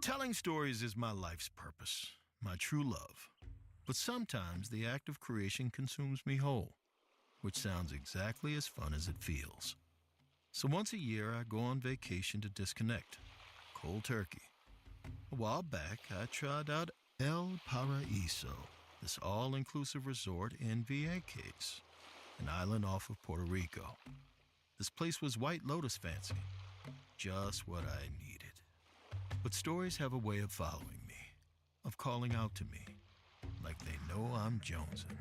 Telling stories is my life's purpose, my true love. But sometimes the act of creation consumes me whole, which sounds exactly as fun as it feels. So once a year, I go on vacation to disconnect. Cold turkey. A while back, I tried out El Paraíso, this all-inclusive resort in Vieques, an island off of Puerto Rico. This place was White Lotus fancy, just what I needed. But stories have a way of following me, of calling out to me, like they know I'm jonesing.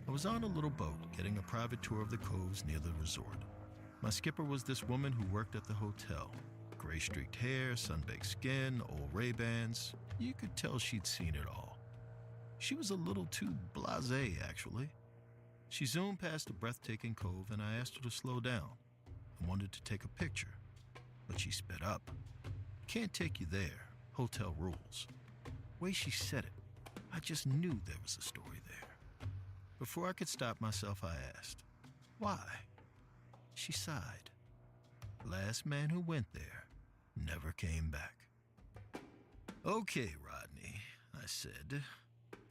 I was on a little boat getting a private tour of the coves near the resort. My skipper was this woman who worked at the hotel. Gray streaked hair, sun-baked skin, old Ray-Bans. You could tell she'd seen it all. She was a little too blasé, actually. She zoomed past the breathtaking cove and I asked her to slow down. I wanted to take a picture, but she sped up. Can't take you there, hotel rules. Way she said it, I just knew there was a story there. Before I could stop myself, I asked, why? She sighed. Last man who went there never came back. Okay, Rodney, I said.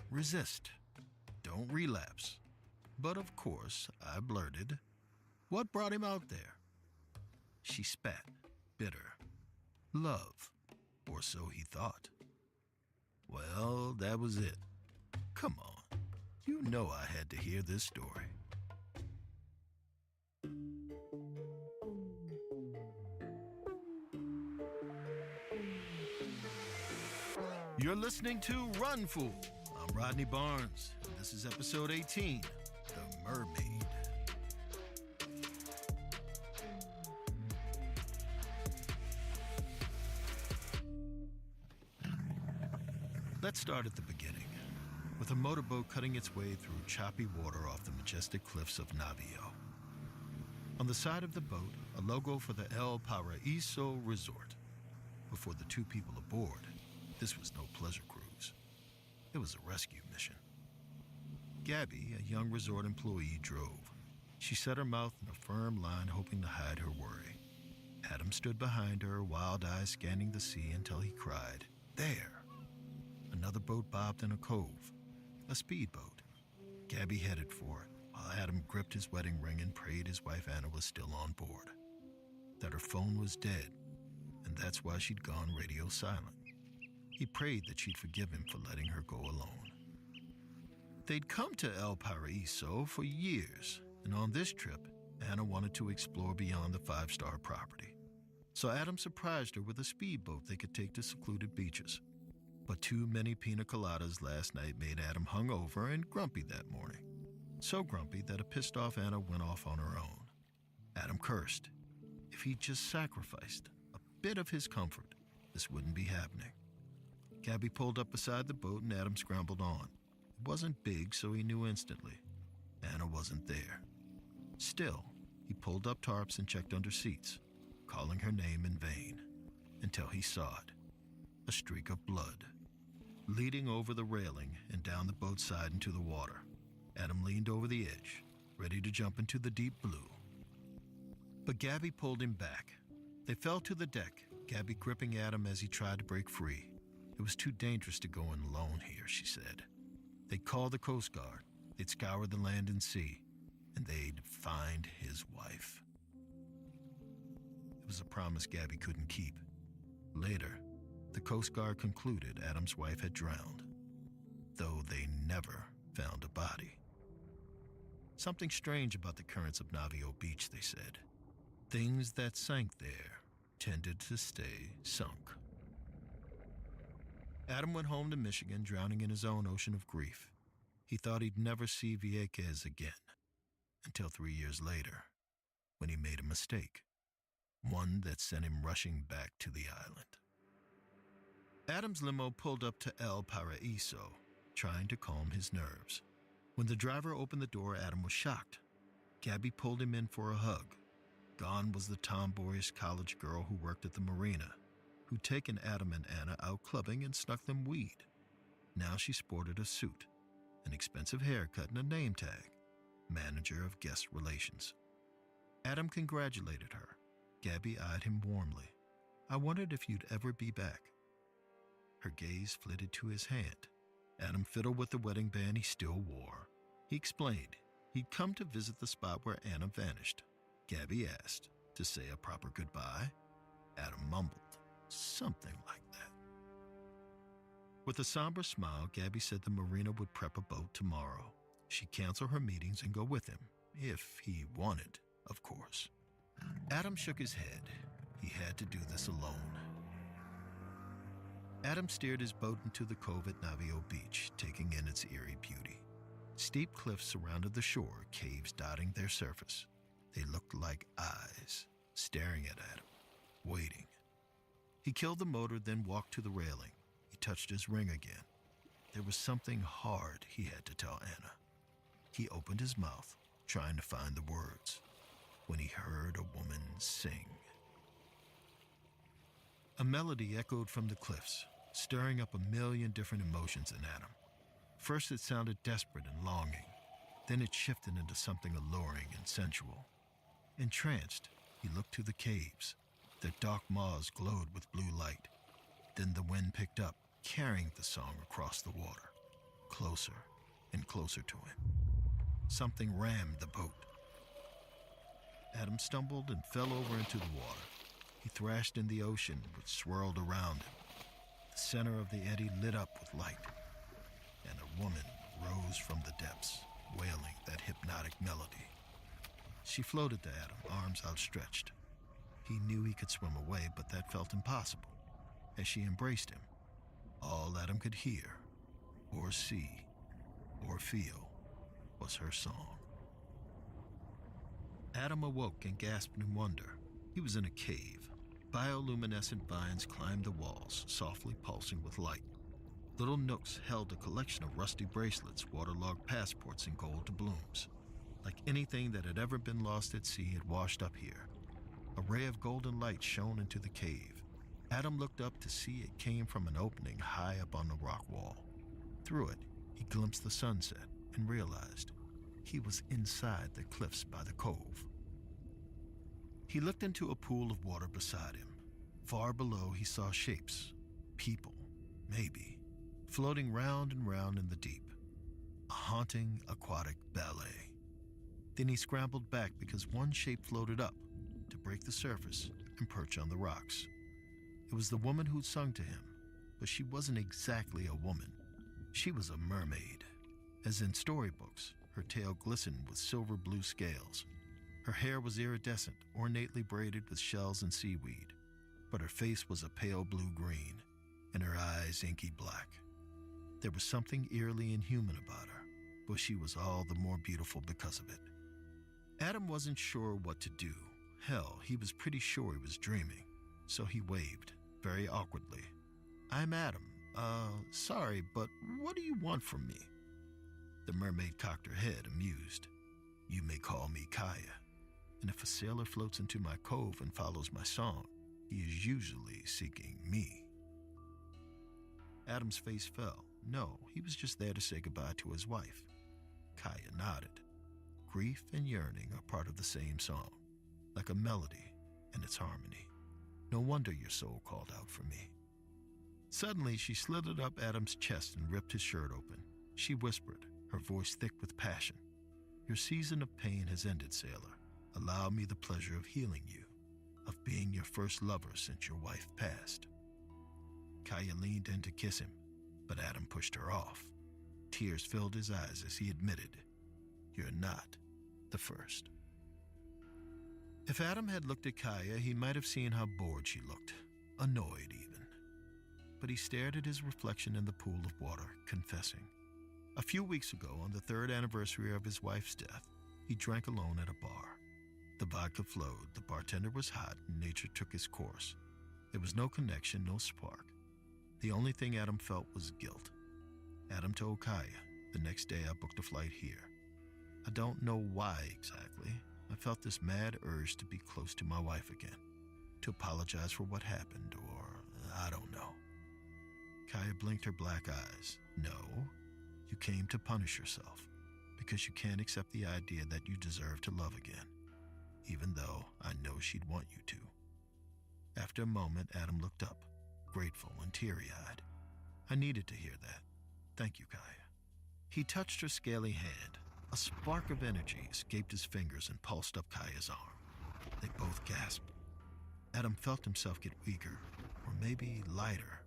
Resist. Don't relapse. But of course, I blurted, what brought him out there? She spat, bitter. Love, or so he thought. Well, that was it. Come on, you know I had to hear this story. You're listening to Run Fool. I'm Rodney Barnes, and this is episode 18, The Mermaid. Let's start at the beginning, with a motorboat cutting its way through choppy water off the majestic cliffs of Navio. On the side of the boat, a logo for the El Paraíso Resort. But for the two people aboard, this was no pleasure cruise. It was a rescue mission. Gabby, a young resort employee, drove. She set her mouth in a firm line, hoping to hide her worry. Adam stood behind her, wild eyes scanning the sea until he cried, "There!" Another boat bobbed in a cove, a speedboat. Gabby headed for it, while Adam gripped his wedding ring and prayed his wife Anna was still on board. That her phone was dead, and that's why she'd gone radio silent. He prayed that she'd forgive him for letting her go alone. They'd come to El Paraíso for years, and on this trip, Anna wanted to explore beyond the five-star property. So Adam surprised her with a speedboat they could take to secluded beaches. But too many pina coladas last night made Adam hungover and grumpy that morning. So grumpy that a pissed-off Anna went off on her own. Adam cursed. If he'd just sacrificed a bit of his comfort, this wouldn't be happening. Gabby pulled up beside the boat and Adam scrambled on. It wasn't big, so he knew instantly. Anna wasn't there. Still, he pulled up tarps and checked under seats, calling her name in vain, until he saw it. A streak of blood, leading over the railing and down the boat's side into the water. Adam leaned over the edge, ready to jump into the deep blue. But Gabby pulled him back. They fell to the deck, Gabby gripping Adam as he tried to break free. It was too dangerous to go in alone here, she said. They'd call the Coast Guard, they'd scour the land and sea, and they'd find his wife. It was a promise Gabby couldn't keep. Later, the Coast Guard concluded Adam's wife had drowned, though they never found a body. Something strange about the currents of Navio Beach, they said. Things that sank there tended to stay sunk. Adam went home to Michigan, drowning in his own ocean of grief. He thought he'd never see Vieques again, until 3 years later, when he made a mistake, one that sent him rushing back to the island. Adam's limo pulled up to El Paraíso, trying to calm his nerves. When the driver opened the door, Adam was shocked. Gabby pulled him in for a hug. Gone was the tomboyish college girl who worked at the marina, who'd taken Adam and Anna out clubbing and snuck them weed. Now she sported a suit, an expensive haircut, and a name tag, manager of guest relations. Adam congratulated her. Gabby eyed him warmly. I wondered if you'd ever be back. Her gaze flitted to his hand. Adam fiddled with the wedding band he still wore. He explained he'd come to visit the spot where Anna vanished. Gabby asked to say a proper goodbye. Adam mumbled something like that. With a somber smile, Gabby said the marina would prep a boat tomorrow. She'd cancel her meetings and go with him, if he wanted, of course. Adam shook his head. He had to do this alone. Adam steered his boat into the cove at Navio Beach, taking in its eerie beauty. Steep cliffs surrounded the shore, caves dotting their surface. They looked like eyes, staring at Adam, waiting. He killed the motor, then walked to the railing. He touched his ring again. There was something hard he had to tell Anna. He opened his mouth, trying to find the words, when he heard a woman sing. A melody echoed from the cliffs, stirring up a million different emotions in Adam. First it sounded desperate and longing. Then it shifted into something alluring and sensual. Entranced, he looked to the caves. Their dark maws glowed with blue light. Then the wind picked up, carrying the song across the water, closer and closer to him. Something rammed the boat. Adam stumbled and fell over into the water. He thrashed in the ocean, which swirled around him. The center of the eddy lit up with light, and a woman rose from the depths, wailing that hypnotic melody. She floated to Adam, arms outstretched. He knew he could swim away, but that felt impossible. As she embraced him, all Adam could hear, or see, or feel was her song. Adam awoke and gasped in wonder. He was in a cave. Bioluminescent vines climbed the walls, softly pulsing with light. Little nooks held a collection of rusty bracelets, waterlogged passports, and gold doubloons. Like anything that had ever been lost at sea had washed up here. A ray of golden light shone into the cave. Adam looked up to see it came from an opening high up on the rock wall. Through it, he glimpsed the sunset and realized he was inside the cliffs by the cove. He looked into a pool of water beside him. Far below, he saw shapes, people, maybe, floating round and round in the deep. A haunting aquatic ballet. Then he scrambled back because one shape floated up to break the surface and perch on the rocks. It was the woman who'd sung to him, but she wasn't exactly a woman. She was a mermaid. As in storybooks, her tail glistened with silver blue scales. Her hair was iridescent, ornately braided with shells and seaweed, but her face was a pale blue-green, and her eyes inky black. There was something eerily inhuman about her, but she was all the more beautiful because of it. Adam wasn't sure what to do. Hell, he was pretty sure he was dreaming, so he waved, very awkwardly. "I'm Adam. Sorry, but what do you want from me?" The mermaid cocked her head, amused. "You may call me Kaya, and if a sailor floats into my cove and follows my song, he is usually seeking me." Adam's face fell. No, he was just there to say goodbye to his wife. Kaya nodded. Grief and yearning are part of the same song, like a melody and its harmony. No wonder your soul called out for me. Suddenly, she slithered up Adam's chest and ripped his shirt open. She whispered, her voice thick with passion. "Your season of pain has ended, sailor. Allow me the pleasure of healing you, of being your first lover since your wife passed." Kaya leaned in to kiss him, but Adam pushed her off. Tears filled his eyes as he admitted, "You're not the first." If Adam had looked at Kaya, he might have seen how bored she looked, annoyed even. But he stared at his reflection in the pool of water, confessing. A few weeks ago, on the 3rd anniversary of his wife's death, he drank alone at a bar. The vodka flowed, the bartender was hot, and nature took its course. There was no connection, no spark. The only thing Adam felt was guilt. Adam told Kaya, the next day I booked a flight here. I don't know why exactly. I felt this mad urge to be close to my wife again, to apologize for what happened, or I don't know. Kaya blinked her black eyes. No, you came to punish yourself, because you can't accept the idea that you deserve to love again, even though I know she'd want you to. After a moment, Adam looked up, grateful and teary-eyed. I needed to hear that. Thank you, Kaya. He touched her scaly hand. A spark of energy escaped his fingers and pulsed up Kaya's arm. They both gasped. Adam felt himself get weaker, or maybe lighter,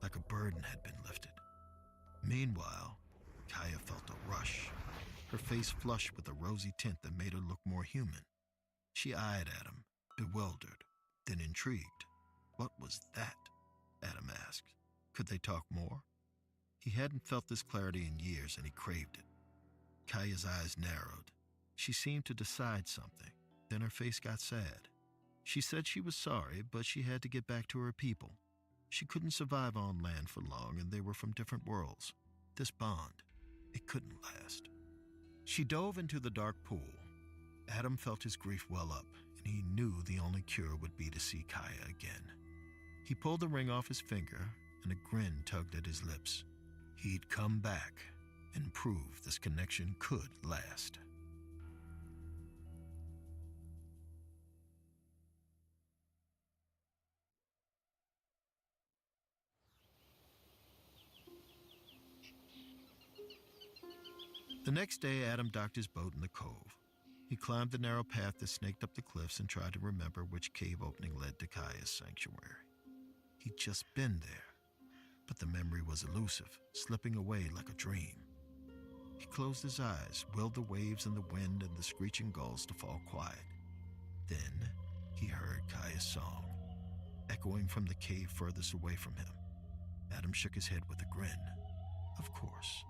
like a burden had been lifted. Meanwhile, Kaya felt a rush, her face flushed with a rosy tint that made her look more human. She eyed Adam, bewildered, then intrigued. What was that? Adam asked. Could they talk more? He hadn't felt this clarity in years, and he craved it. Kaya's eyes narrowed. She seemed to decide something. Then her face got sad. She said she was sorry, but she had to get back to her people. She couldn't survive on land for long, and they were from different worlds. This bond, it couldn't last. She dove into the dark pool. Adam felt his grief well up, and he knew the only cure would be to see Kaya again. He pulled the ring off his finger, and a grin tugged at his lips. He'd come back and prove this connection could last. The next day, Adam docked his boat in the cove. He climbed the narrow path that snaked up the cliffs and tried to remember which cave opening led to Kaya's sanctuary. He'd just been there, but the memory was elusive, slipping away like a dream. He closed his eyes, willed the waves and the wind and the screeching gulls to fall quiet. Then he heard Kaya's song, echoing from the cave furthest away from him. Adam shook his head with a grin. Of course.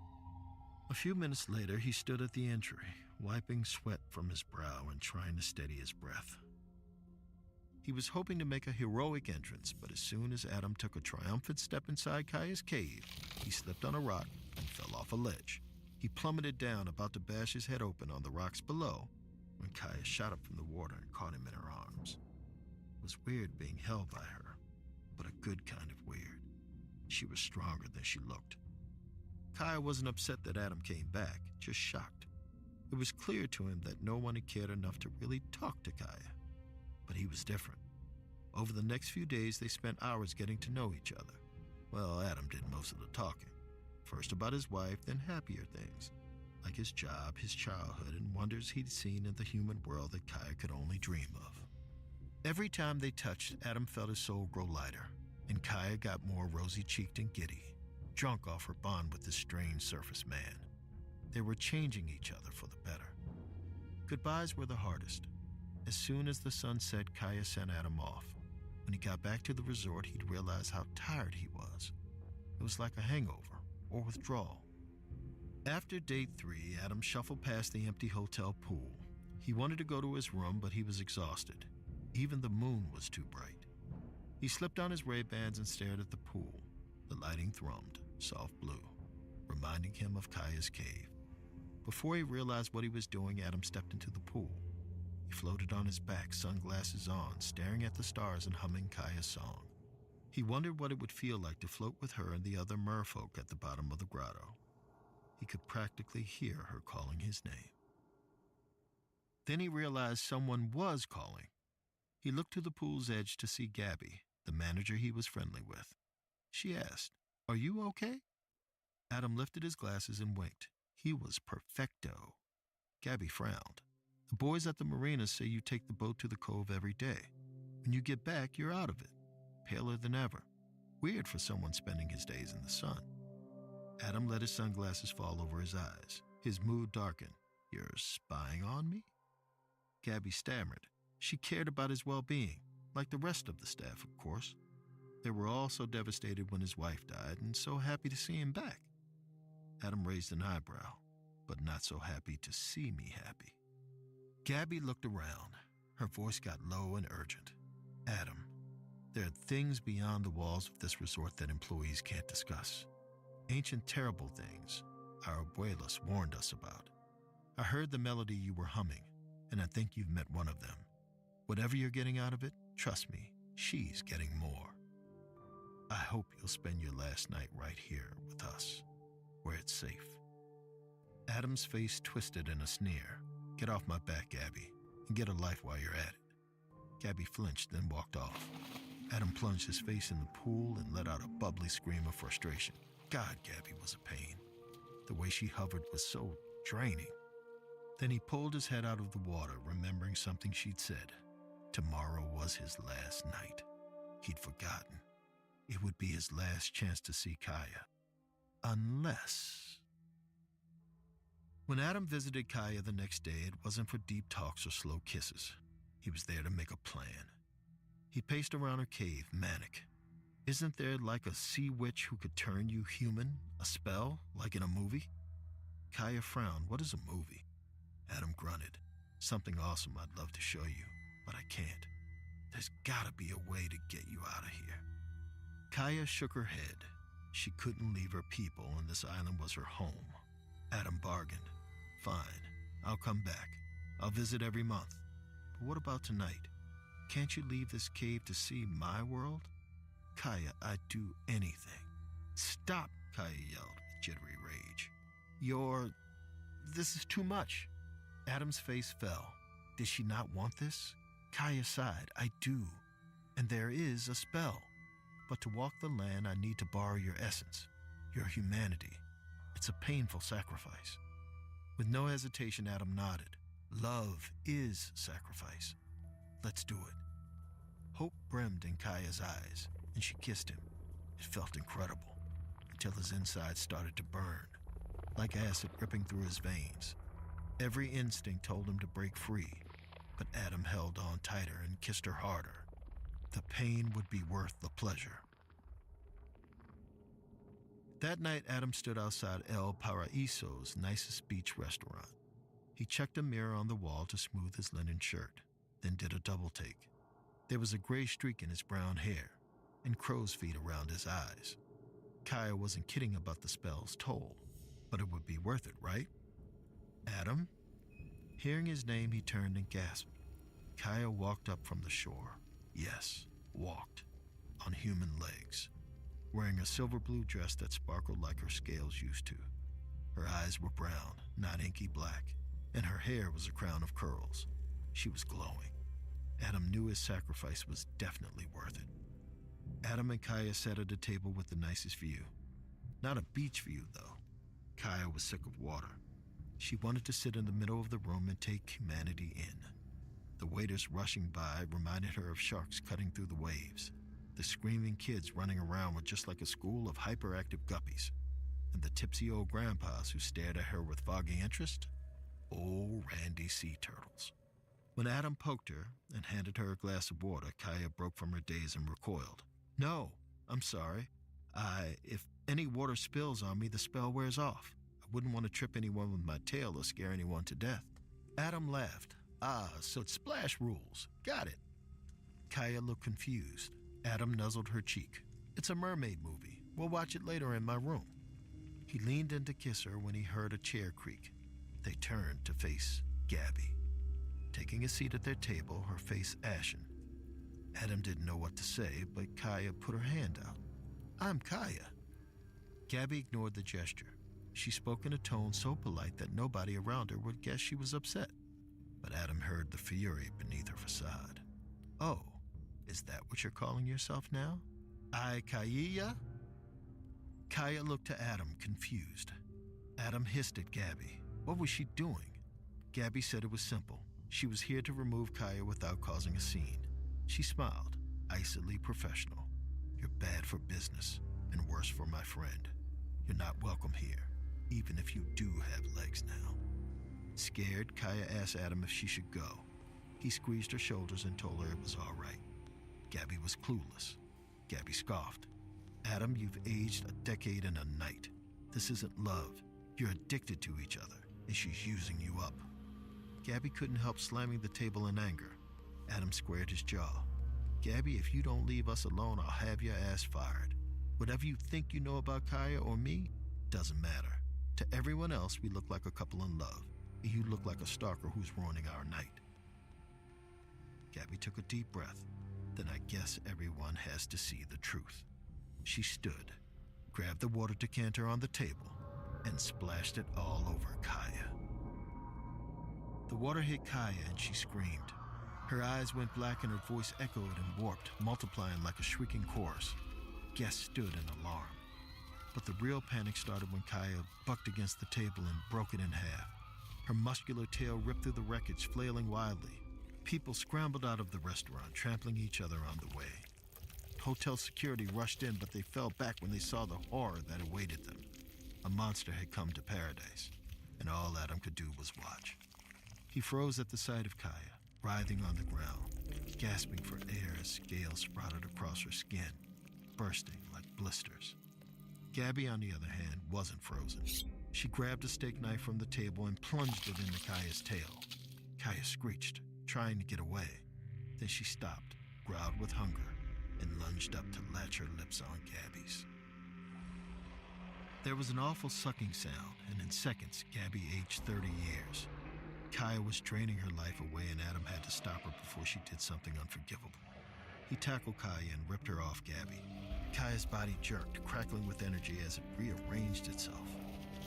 A few minutes later, he stood at the entry, wiping sweat from his brow and trying to steady his breath. He was hoping to make a heroic entrance, but as soon as Adam took a triumphant step inside Kaya's cave, he slipped on a rock and fell off a ledge. He plummeted down, about to bash his head open on the rocks below, when Kaya shot up from the water and caught him in her arms. It was weird being held by her, but a good kind of weird. She was stronger than she looked. Kaya wasn't upset that Adam came back, just shocked. It was clear to him that no one had cared enough to really talk to Kaya. But he was different. Over the next few days, they spent hours getting to know each other. Well, Adam did most of the talking. First about his wife, then happier things, like his job, his childhood, and wonders he'd seen in the human world that Kaya could only dream of. Every time they touched, Adam felt his soul grow lighter, and Kaya got more rosy-cheeked and giddy, drunk off her bond with this strange surface man. They were changing each other for the better. Goodbyes were the hardest. As soon as the sun set, Kaya sent Adam off. When he got back to the resort, he'd realize how tired he was. It was like a hangover or withdrawal. After day 3, Adam shuffled past the empty hotel pool. He wanted to go to his room, but he was exhausted. Even the moon was too bright. He slipped on his Ray-Bans and stared at the pool. The lighting thrummed, soft blue, reminding him of Kaya's cave. Before he realized what he was doing, Adam stepped into the pool. He floated on his back, sunglasses on, staring at the stars and humming Kaya's song. He wondered what it would feel like to float with her and the other merfolk at the bottom of the grotto. He could practically hear her calling his name. Then he realized someone was calling. He looked to the pool's edge to see Gabby, the manager he was friendly with. She asked, "Are you okay?" Adam lifted his glasses and winked. He was perfecto. Gabby frowned. "The boys at the marina say you take the boat to the cove every day. When you get back, you're out of it. Paler than ever. Weird for someone spending his days in the sun." Adam let his sunglasses fall over his eyes. His mood darkened. "You're spying on me?" Gabby stammered. She cared about his well-being, like the rest of the staff, of course. They were all so devastated when his wife died and so happy to see him back. Adam raised an eyebrow, but not so happy to see me happy. Gabby looked around. Her voice got low and urgent. "Adam, there are things beyond the walls of this resort that employees can't discuss. Ancient terrible things our abuelas warned us about. I heard the melody you were humming, and I think you've met one of them. Whatever you're getting out of it, trust me, she's getting more. I hope you'll spend your last night right here with us, where it's safe." Adam's face twisted in a sneer. "Get off my back, Gabby, and get a life while you're at it." Gabby flinched, then walked off. Adam plunged his face in the pool and let out a bubbly scream of frustration. God, Gabby was a pain. The way she hovered was so draining. Then he pulled his head out of the water, remembering something she'd said. Tomorrow was his last night. He'd forgotten. It would be his last chance to see Kaya. Unless... When Adam visited Kaya the next day, it wasn't for deep talks or slow kisses. He was there to make a plan. He paced around her cave, manic. Isn't there like a sea witch who could turn you human? A spell, like in a movie? Kaya frowned. What is a movie? Adam grunted. Something awesome I'd love to show you, but I can't. There's gotta be a way to get you out of here. Kaya shook her head. She couldn't leave her people, and this island was her home. Adam bargained. Fine, I'll come back. I'll visit every month. But what about tonight? Can't you leave this cave to see my world? Kaya, I'd do anything. Stop, Kaya yelled with jittery rage. This is too much. Adam's face fell. Did she not want this? Kaya sighed. I do. And there is a spell. But to walk the land, I need to borrow your essence, your humanity. It's a painful sacrifice. With no hesitation, Adam nodded. Love is sacrifice. Let's do it. Hope brimmed in Kaya's eyes, and she kissed him. It felt incredible, until his insides started to burn, like acid ripping through his veins. Every instinct told him to break free, but Adam held on tighter and kissed her harder. The pain would be worth the pleasure. That night, Adam stood outside El Paraíso's nicest beach restaurant. He checked a mirror on the wall to smooth his linen shirt, then did a double take. There was a gray streak in his brown hair and crow's feet around his eyes. Kaya wasn't kidding about the spell's toll, but it would be worth it, right? Adam? Hearing his name, he turned and gasped. Kaya walked up from the shore. Yes, walked. On human legs. Wearing a silver blue dress that sparkled like her scales used to. Her eyes were brown, not inky black, and her hair was a crown of curls. She was glowing. Adam knew his sacrifice was definitely worth it. Adam and Kaya sat at a table with the nicest view. Not a beach view, though. Kaya was sick of water. She wanted to sit in the middle of the room and take humanity in. The waiters rushing by reminded her of sharks cutting through the waves. The screaming kids running around were just like a school of hyperactive guppies. And the tipsy old grandpas who stared at her with foggy interest? Old randy sea turtles. When Adam poked her and handed her a glass of water, Kaya broke from her daze and recoiled. No, I'm sorry. If any water spills on me, the spell wears off. I wouldn't want to trip anyone with my tail or scare anyone to death. Adam laughed. So it's splash rules. Got it. Kaya looked confused. Adam nuzzled her cheek. It's a mermaid movie. We'll watch it later in my room. He leaned in to kiss her when he heard a chair creak. They turned to face Gabby. Taking a seat at their table, her face ashen. Adam didn't know what to say, but Kaya put her hand out. I'm Kaya. Gabby ignored the gesture. She spoke in a tone so polite that nobody around her would guess she was upset. But Adam heard the fury beneath her facade. Oh, is that what you're calling yourself now? Kaya? Kaya looked to Adam, confused. Adam hissed at Gabby. What was she doing? Gabby said it was simple. She was here to remove Kaya without causing a scene. She smiled, icily professional. You're bad for business, and worse for my friend. You're not welcome here, even if you do have legs now. Scared, Kaya asked Adam if she should go. He squeezed her shoulders and told her it was all right. Gabby was clueless. Gabby scoffed. Adam, you've aged a decade and a night. This isn't love. You're addicted to each other, and she's using you up. Gabby couldn't help slamming the table in anger. Adam squared his jaw. Gabby, if you don't leave us alone, I'll have your ass fired. Whatever you think you know about Kaya or me, doesn't matter. To everyone else, we look like a couple in love, and you look like a stalker who's ruining our night. Gabby took a deep breath. Then I guess everyone has to see the truth. She stood, grabbed the water decanter on the table, and splashed it all over Kaya. The water hit Kaya and she screamed. Her eyes went black and her voice echoed and warped, multiplying like a shrieking chorus. Guests stood in alarm. But the real panic started when Kaya bucked against the table and broke it in half. Her muscular tail ripped through the wreckage, flailing wildly. People scrambled out of the restaurant, trampling each other on the way. Hotel security rushed in, but they fell back when they saw the horror that awaited them. A monster had come to paradise, and all Adam could do was watch. He froze at the sight of Kaya, writhing on the ground, gasping for air as scales sprouted across her skin, bursting like blisters. Gabby, on the other hand, wasn't frozen. She grabbed a steak knife from the table and plunged it into Kaya's tail. Kaya screeched, trying to get away. Then she stopped, growled with hunger, and lunged up to latch her lips on Gabby's. There was an awful sucking sound, and in seconds, Gabby aged 30 years. Kaya was draining her life away, and Adam had to stop her before she did something unforgivable. He tackled Kaya and ripped her off Gabby. Kaya's body jerked, crackling with energy as it rearranged itself.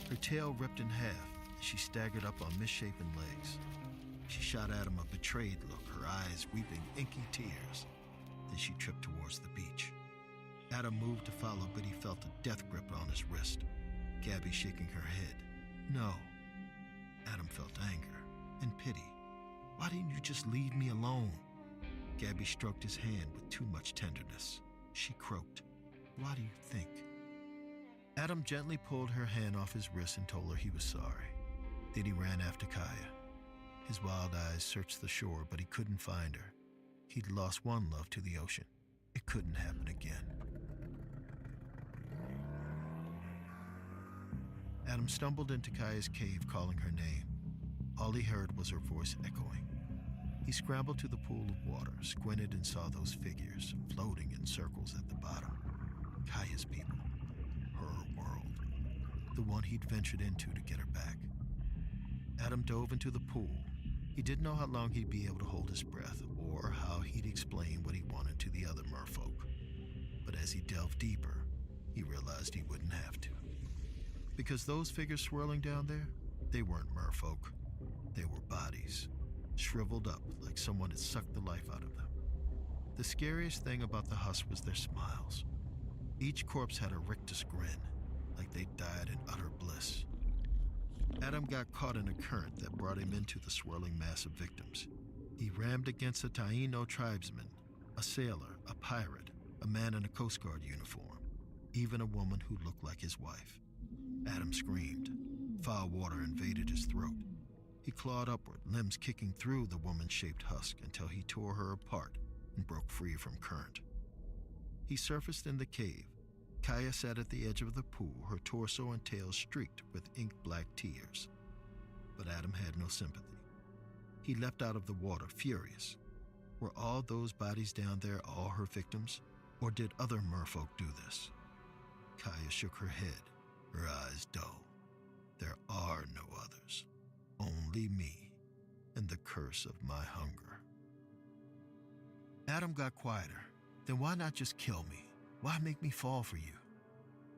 Her tail ripped in half, and she staggered up on misshapen legs. She shot Adam a betrayed look, her eyes weeping inky tears. Then she tripped towards the beach. Adam moved to follow, but he felt a death grip on his wrist. Gabby shaking her head. No. Adam felt anger and pity. Why didn't you just leave me alone? Gabby stroked his hand with too much tenderness. She croaked. Why do you think? Adam gently pulled her hand off his wrist and told her he was sorry. Then he ran after Kaya. His wild eyes searched the shore, but he couldn't find her. He'd lost one love to the ocean. It couldn't happen again. Adam stumbled into Kaya's cave, calling her name. All he heard was her voice echoing. He scrambled to the pool of water, squinted and saw those figures floating in circles at the bottom. Kaya's people. Her world. The one he'd ventured into to get her back. Adam dove into the pool. He didn't know how long he'd be able to hold his breath or how he'd explain what he wanted to the other merfolk. But as he delved deeper, he realized he wouldn't have to. Because those figures swirling down there, they weren't merfolk. They were bodies, shriveled up like someone had sucked the life out of them. The scariest thing about the husk was their smiles. Each corpse had a rictus grin, like they died in utter bliss. Adam got caught in a current that brought him into the swirling mass of victims. He rammed against a Taino tribesman, a sailor, a pirate, a man in a Coast Guard uniform, even a woman who looked like his wife. Adam screamed. Foul water invaded his throat. He clawed upward, limbs kicking through the woman-shaped husk until he tore her apart and broke free from current. He surfaced in the cave. Kaya sat at the edge of the pool, her torso and tail streaked with ink-black tears. But Adam had no sympathy. He leapt out of the water, furious. Were all those bodies down there all her victims? Or did other merfolk do this? Kaya shook her head, her eyes dull. There are no others. Only me and the curse of my hunger. Adam got quieter. Then why not just kill me? Why make me fall for you?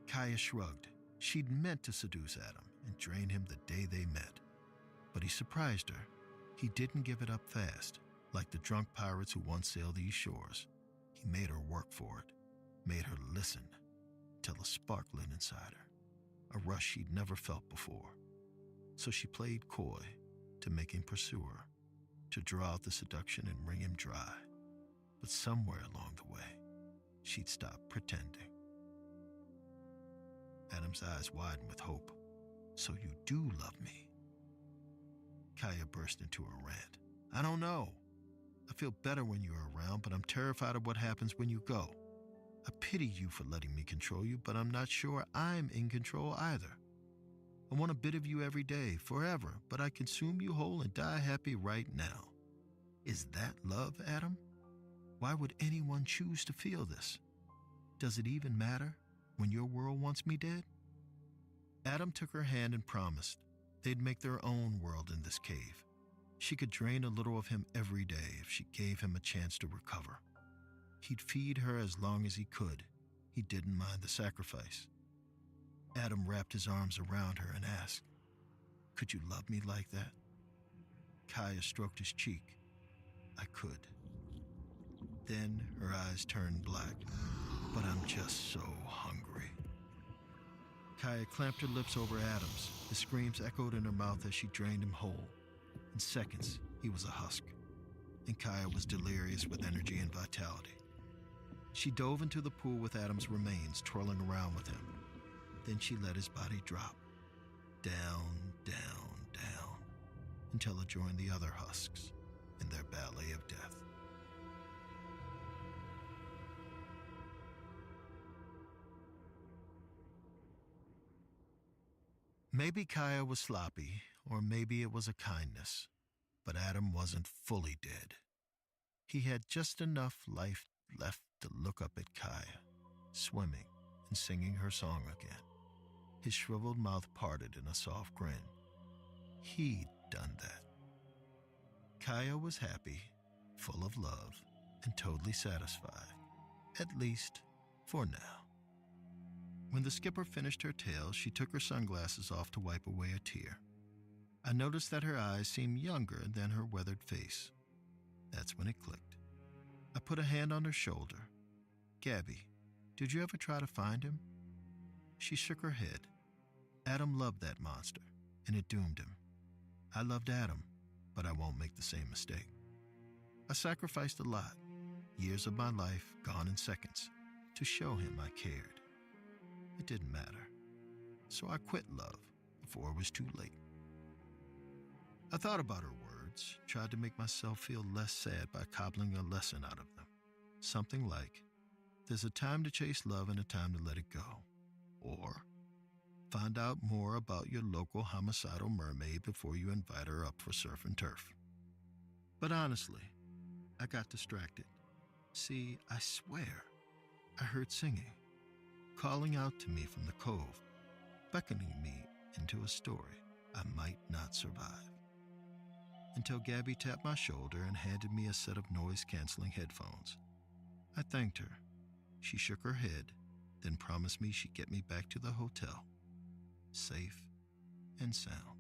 Kaya shrugged. She'd meant to seduce Adam and drain him the day they met. But he surprised her. He didn't give it up fast, like the drunk pirates who once sailed these shores. He made her work for it, made her listen, till a spark lit inside her, a rush she'd never felt before. So she played coy to make him pursue her, to draw out the seduction and wring him dry. But somewhere along the way, she'd stop pretending. Adam's eyes widened with hope. So you do love me? Kaya burst into a rant. I don't know. I feel better when you're around, but I'm terrified of what happens when you go. I pity you for letting me control you, but I'm not sure I'm in control either. I want a bit of you every day, forever, but I consume you whole and die happy right now. Is that love, Adam? Why would anyone choose to feel this? Does it even matter when your world wants me dead? Adam took her hand and promised they'd make their own world in this cave. She could drain a little of him every day if she gave him a chance to recover. He'd feed her as long as he could. He didn't mind the sacrifice. Adam wrapped his arms around her and asked, "Could you love me like that?" Kaya stroked his cheek. "I could." Then her eyes turned black. "But I'm just so hungry." Kaya clamped her lips over Adam's. His screams echoed in her mouth as she drained him whole. In seconds, he was a husk, and Kaya was delirious with energy and vitality. She dove into the pool with Adam's remains twirling around with him. Then she let his body drop, down, down, down, until it joined the other husks in their ballet of death. Maybe Kaya was sloppy, or maybe it was a kindness, but Adam wasn't fully dead. He had just enough life left to look up at Kaya, swimming and singing her song again. His shriveled mouth parted in a soft grin. He'd done that. Kaya was happy, full of love, and totally satisfied, at least for now. When the skipper finished her tale, she took her sunglasses off to wipe away a tear. I noticed that her eyes seemed younger than her weathered face. That's when it clicked. I put a hand on her shoulder. "Gabby, did you ever try to find him?" She shook her head. Adam loved that monster, and it doomed him. I loved Adam, but I won't make the same mistake. I sacrificed a lot, years of my life gone in seconds, to show him I cared. It didn't matter, so I quit love before it was too late. I thought about her words, tried to make myself feel less sad by cobbling a lesson out of them. Something like, there's a time to chase love and a time to let it go. Or, find out more about your local homicidal mermaid before you invite her up for surf and turf. But honestly, I got distracted. See, I swear, I heard singing, calling out to me from the cove, beckoning me into a story I might not survive. Until Gabby tapped my shoulder and handed me a set of noise-canceling headphones. I thanked her. She shook her head, then promised me she'd get me back to the hotel, safe and sound.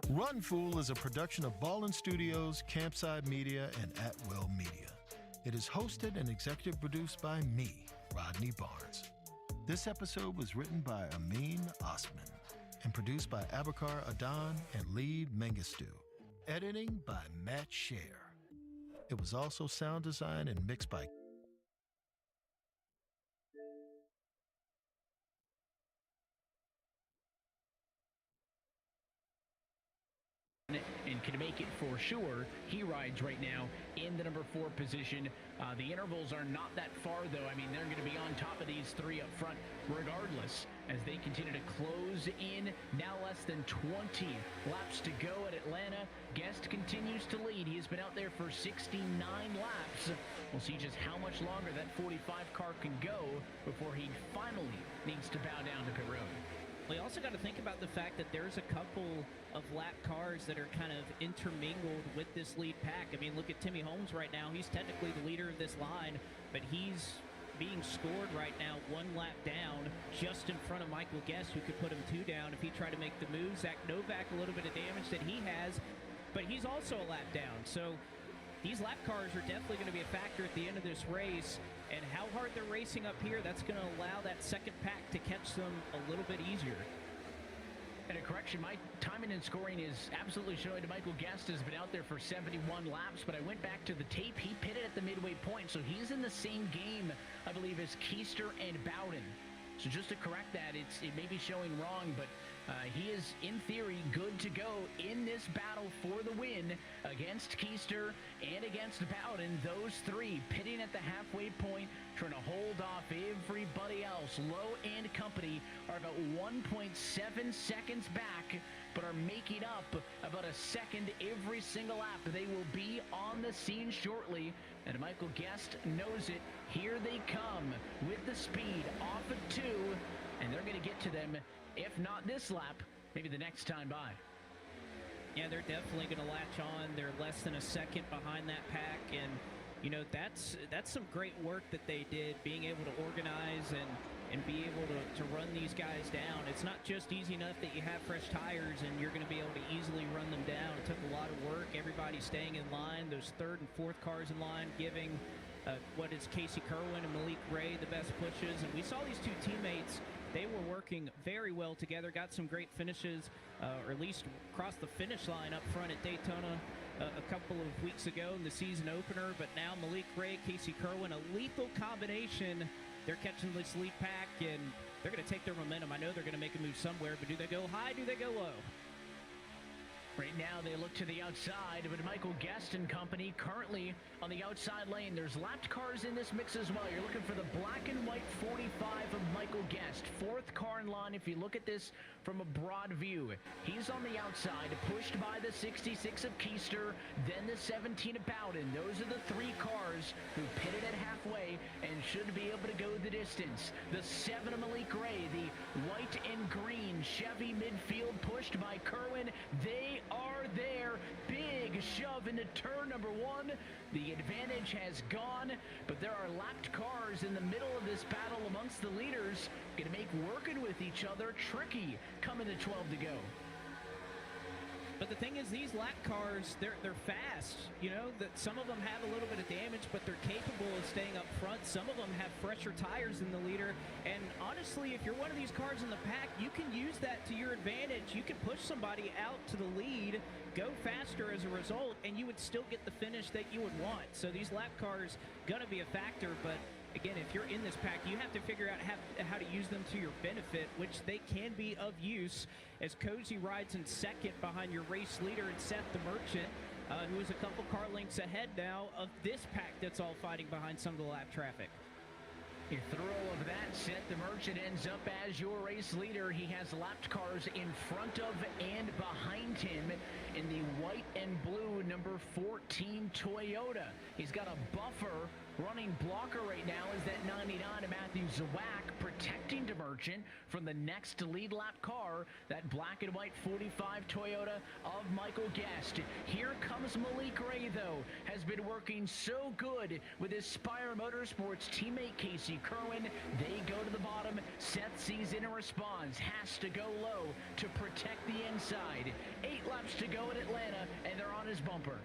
Run Fool is a production of Ballin Studios, Campside Media, and At Will Media. It is hosted and executive produced by me, Rodney Barnes. This episode was written by Amin Osman and produced by Abakar Adan and Lee Mengistu. Editing by Matt Scher. It was also sound designed and mixed by and can make it for sure. He rides right now in the number 4 position. The intervals are not that far, though. I mean, they're going to be on top of these 3 up front regardless as they continue to close in. Now less than 20 laps to go at Atlanta. Guest continues to lead. He has been out there for 69 laps. We'll see just how much longer that 45 car can go before he finally needs to bow down to pit road. We also got to think about the fact that there's a couple of lap cars that are kind of intermingled with this lead pack. I mean, look at Timmy Holmes right now. He's technically the leader of this line, but he's being scored right now 1 lap down, just in front of Michael Guest, who could put him 2 down if he tried to make the move. Zach Novak, a little bit of damage that he has, but he's also a lap down. So these lap cars are definitely going to be a factor at the end of this race. And how hard they're racing up here, that's going to allow that second pack to catch them a little bit easier. And a correction, my timing and scoring is absolutely showing to Michael Guest has been out there for 71 laps, but I went back to the tape. He pitted at the midway point, so he's in the same game, I believe, as Keister and Bowden. So just to correct that, it may be showing wrong, but he is, in theory, good to go in this battle for the win against Keister and against Bowden. Those 3 pitting at the halfway point, trying to hold off everybody else. Lowe and company are about 1.7 seconds back, but are making up about a second every single lap. They will be on the scene shortly, and Michael Guest knows it. Here they come with the speed off of 2, and they're going to get to them, if not this lap, maybe the next time by. Yeah, they're definitely going to latch on. They're less than a second behind that pack, and you know, that's some great work that they did, being able to organize and be able to run these guys down. It's not just easy enough that you have fresh tires and you're going to be able to easily run them down. It took a lot of work. Everybody staying in line. Those third and fourth cars in line giving what is Casey Kerwin and Malik Ray the best pushes. And we saw these two teammates. They were working very well together, got some great finishes, or at least crossed the finish line up front at Daytona a couple of weeks ago in the season opener. But now Malik Ray, Casey Kerwin, a lethal combination. They're catching this lead pack, and they're going to take their momentum. I know they're going to make a move somewhere, but do they go high? Do they go low? Right now, they look to the outside, but Michael Guest and company currently on the outside lane. There's lapped cars in this mix as well. You're looking for the black and white 45 of Michael Guest. Fourth car in line, if you look at this from a broad view. He's on the outside, pushed by the 66 of Keister, then the 17 of Bowden. Those are the three cars who pitted at halfway and should be able to go the distance. The 7 of Malik Ray, the white and green Chevy midfield pushed by Kerwin. They are there. Big shove into turn number 1. The advantage has gone, but there are lapped cars in the middle of this battle amongst the leaders. Going to make working with each other tricky coming to 12 to go. But the thing is, these lap cars, they're fast. You know, that some of them have a little bit of damage, but they're capable of staying up front. Some of them have fresher tires than the leader. And honestly, if you're one of these cars in the pack, you can use that to your advantage. You can push somebody out to the lead, go faster as a result, and you would still get the finish that you would want. So these lap cars gonna be a factor, but again, if you're in this pack, you have to figure out how to use them to your benefit, which they can be of use, as Cozy rides in second behind your race leader and Seth the Merchant, who is a couple car lengths ahead now of this pack that's all fighting behind some of the lap traffic. You throw of that, Seth the Merchant ends up as your race leader. He has lapped cars in front of and behind him in the white and blue number 14 Toyota. He's got a buffer running blocker right now is that 99 of Matthew Zawak, protecting DeMerchant from the next lead lap car, that black and white 45 Toyota of Michael Guest. Here comes Malik Ray, though, has been working so good with his Spire Motorsports teammate Casey Kerwin. They go to the bottom. Seth sees in and responds, has to go low to protect the inside. 8 laps to go at Atlanta, and they're on his bumper.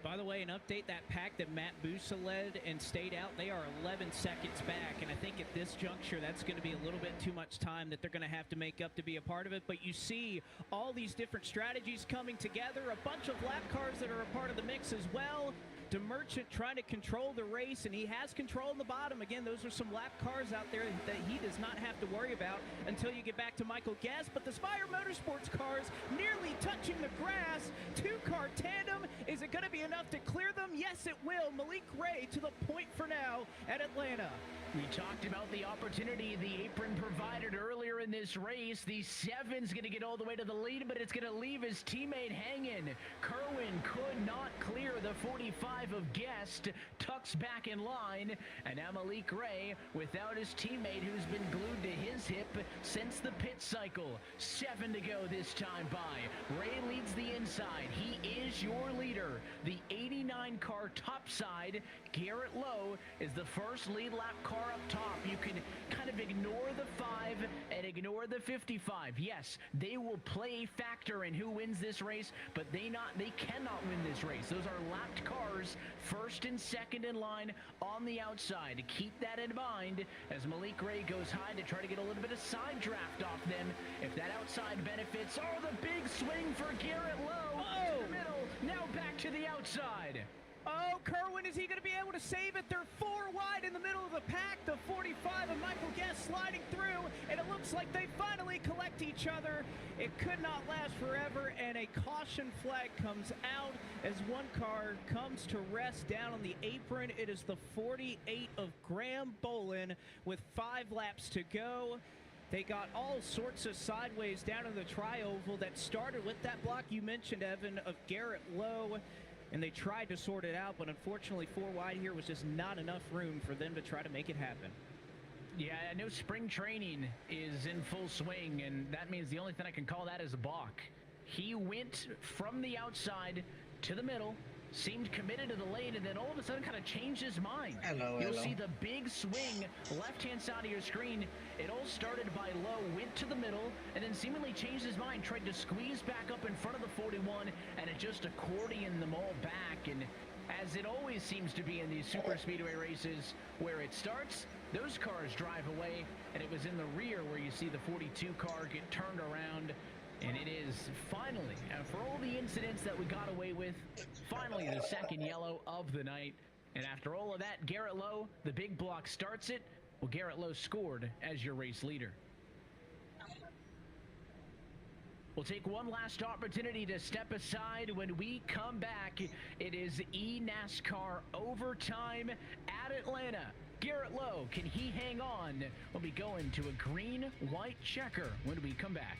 By the way, an update, that pack that Matt Busa led and stayed out, they are 11 seconds back. And I think at this juncture, that's going to be a little bit too much time that they're going to have to make up to be a part of it. But you see all these different strategies coming together, a bunch of lap cars that are a part of the mix as well. DeMerchant trying to control the race, and he has control in the bottom. Again, those are some lap cars out there that he does not have to worry about until you get back to Michael Guest. But the Spire Motorsports cars nearly touching the grass. 2-car tandem. Is it going to be enough to clear them? Yes, it will. Malik Ray to the point for now at Atlanta. We talked about the opportunity the apron provided earlier in this race. The 7's going to get all the way to the lead, but it's going to leave his teammate hanging. Kerwin could not clear the 45 of Guest, tucks back in line, and now Malik Ray without his teammate who's been glued to his hip since the pit cycle. 7 to go this time by. Ray leads the inside. He is your leader. The 89 car topside, Garrett Lowe, is the first lead lap car up top. You can kind of ignore the 5 and ignore the 55. Yes, they will play a factor in who wins this race, but they cannot win this race. Those are lapped cars, first and second in line on the outside. Keep that in mind as Malik Ray goes high to try to get a little bit of side draft off them. If that outside benefits, oh, the big swing for Garrett Lowe to the middle. Now back to the outside. Oh, Kerwin, is he going to be able to save it? They're 4 wide in the middle of the pack. The 45 of Michael Guest sliding through, and it looks like they finally collect each other. It could not last forever, and a caution flag comes out as one car comes to rest down on the apron. It is the 48 of Graham Bolin with 5 laps to go. They got all sorts of sideways down in the tri-oval that started with that block you mentioned, Evan, of Garrett Lowe. And they tried to sort it out, but unfortunately 4 wide here was just not enough room for them to try to make it happen. Yeah, I know spring training is in full swing, and that means the only thing I can call that is a balk. He went from the outside to the middle, seemed committed to the lane, and then all of a sudden kind of changed his mind. Hello, You'll hello. see the big swing, left-hand side of your screen. It all started by low, went to the middle, and then seemingly changed his mind, tried to squeeze back up in front of the 41, and it just accordioned them all back. And as it always seems to be in these super speedway races, where it starts, those cars drive away, and it was in the rear where you see the 42 car get turned around. And it is finally, for all the incidents that we got away with, finally the second yellow of the night. And after all of that, Garrett Lowe, the big block, starts it. Well, Garrett Lowe scored as your race leader. We'll take one last opportunity to step aside. When we come back, it is eNASCAR overtime at Atlanta. Garrett Lowe, can he hang on? We'll be going to a green-white checker when we come back.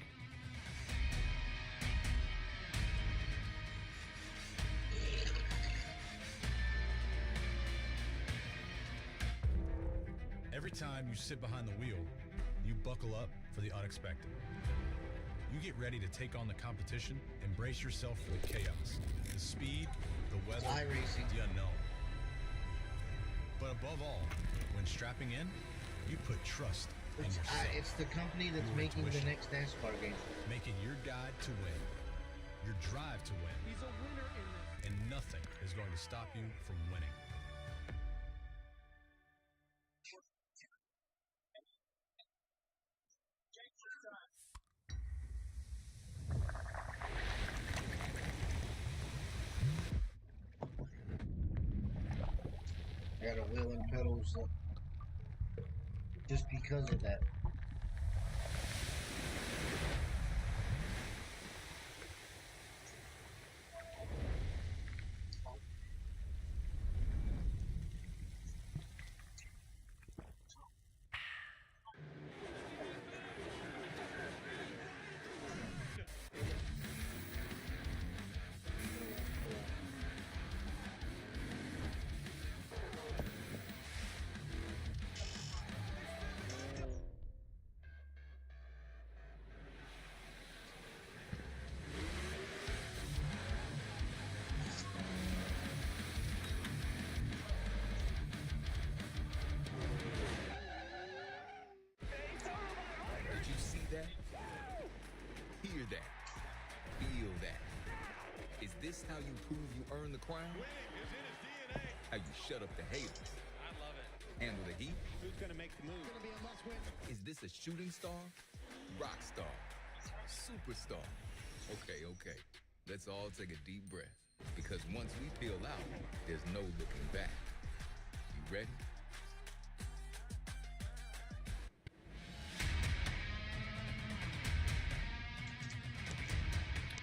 Every time you sit behind the wheel, you buckle up for the unexpected. You get ready to take on the competition and brace yourself for the chaos, the speed, the weather, iRacing. the unknown. But above all, when strapping in, you put trust in yourself. It's the company that's Your making the intuition. next NASCAR game. Make it your guide to win, your drive to win. He's a winner in this. And nothing is going to stop you from winning. I got a wheel and pedals just because of that. Did you see that? Hear that? Feel that? Is this how you prove you earn the crown? Winning is in his DNA. How you shut up the haters? I love it. Handle the heat? Who's going to make the move? Is this a shooting star? Rock star? Superstar? Okay, okay. Let's all take a deep breath. Because once we peel out, there's no looking back. You ready?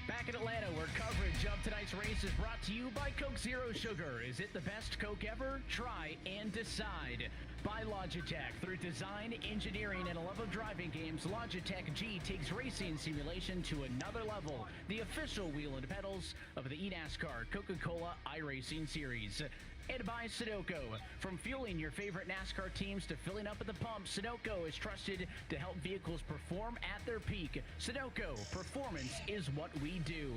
Back in Atlanta, where coverage of tonight's race is brought to you by Coke Zero Sugar. Is it the best Coke ever? Try and decide. By Logitech. Through design, engineering, and a love of driving games, Logitech G takes racing simulation to another level. The official wheel and pedals of the eNASCAR Coca-Cola iRacing Series. And by Sunoco. From fueling your favorite NASCAR teams to filling up at the pump, Sunoco is trusted to help vehicles perform at their peak. Sunoco, performance is what we do.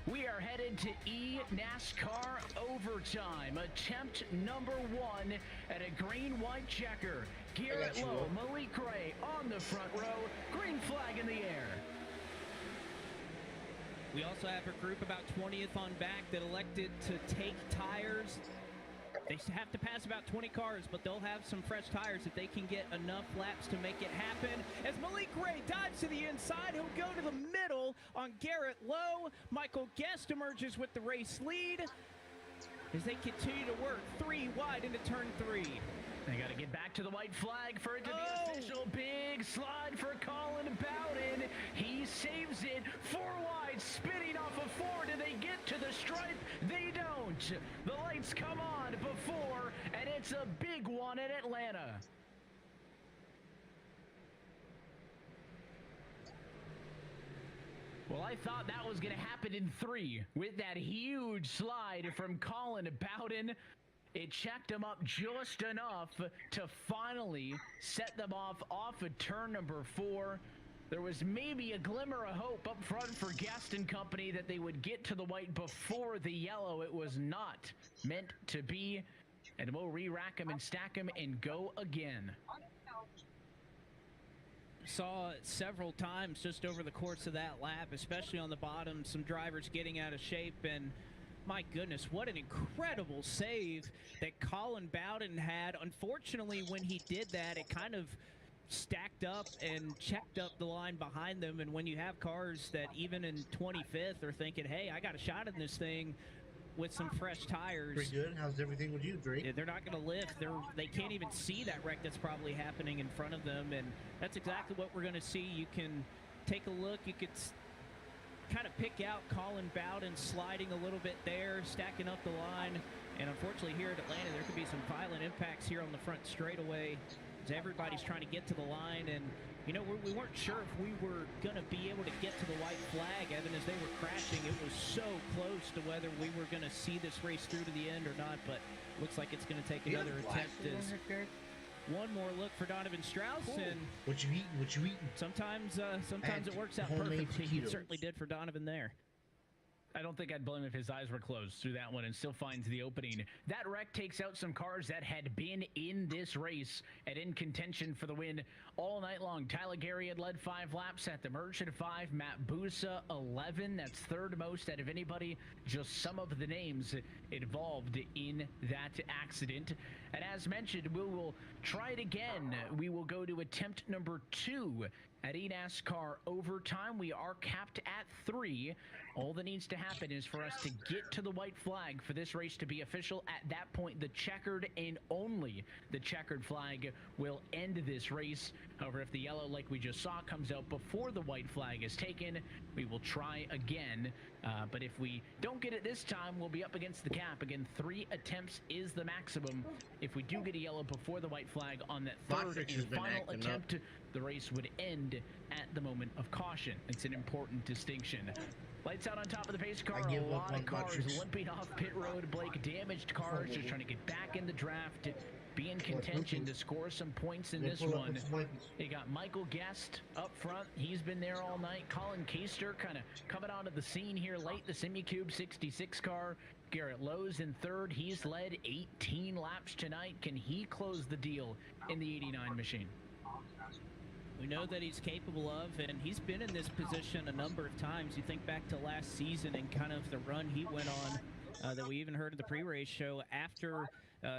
We are headed to eNASCAR overtime. Attempt number 1 at a green-white checker. Garrett Lowe, Malik Ray on the front row. Green flag in the air. We also have a group about 20th on back that elected to take tires. They have to pass about 20 cars, but they'll have some fresh tires if they can get enough laps to make it happen. As Malik Ray dives to the inside, he'll go to the middle on Garrett Lowe. Michael Guest emerges with the race lead as they continue to work 3 wide into turn 3. They got to get back to the white flag for it to be official. Big slide for Colin Bowden. He saves it. 4 wide, spinning off of 4. Do they get to the stripe? They don't. The lights come on before, and it's a big one at Atlanta. Well, I thought that was going to happen in 3 with that huge slide from Colin Bowden. It checked them up just enough to finally set them off of turn number 4. There was maybe a glimmer of hope up front for Guest and company that they would get to the white before the yellow. It was not meant to be, and we'll re-rack them and stack them and go again. Saw several times just over the course of that lap, especially on the bottom, some drivers getting out of shape, and my goodness, what an incredible save that Colin Bowden had. Unfortunately, when he did that, it kind of stacked up and checked up the line behind them, and when you have cars that even in 25th are thinking, hey, I got a shot in this thing with some fresh tires. Pretty good. How's everything with you, Drake? Yeah, they're not going to lift. They can't even see that wreck that's probably happening in front of them, and that's exactly what we're going to see. You can take a look. You could kind of pick out Colin Bowden sliding a little bit there, stacking up the line, and unfortunately here at Atlanta, there could be some violent impacts here on the front straightaway as everybody's trying to get to the line, and you know, we weren't sure if we were going to be able to get to the white flag, Evan, as they were crashing. It was so close to whether we were going to see this race through to the end or not, but looks like it's going to take another attempt. One more look for Donovan Strauss, and what you eating? What you eating? sometimes it works out perfectly. He certainly did for Donovan there. I don't think I'd blame if his eyes were closed through that one and still finds the opening. That wreck takes out some cars that had been in this race and in contention for the win all night long. Tyler Gary had led 5 laps at the Merchant 5. Matt Busa 11. That's third most out of anybody. Just some of the names involved in that accident. And as mentioned, we will try it again. We will go to attempt number 2 at eNASCAR overtime. We are capped at 3. All that needs to happen is for us to get to the white flag for this race to be official. At that point, the checkered and only the checkered flag will end this race. However, if the yellow, like we just saw, comes out before the white flag is taken, we will try again. But if we don't get it this time, we'll be up against the cap. Again, 3 attempts is the maximum. If we do get a yellow before the white flag on that third and final attempt, the race would end at the moment of caution. It's an important distinction. Lights out on top of the pace car. A lot of cars limping off pit road. Blake, damaged cars, just trying to get back in the draft, be in contention to score some points in this one. You got Michael Guest up front. He's been there all night. Colin Keister kind of coming onto the scene here late. The Simicube 66 car. Garrett Lowe's in third. He's led 18 laps tonight. Can he close the deal in the 89 machine? We know that he's capable of, and he's been in this position a number of times. You think back to last season and kind of the run he went on that we even heard in the pre-race show after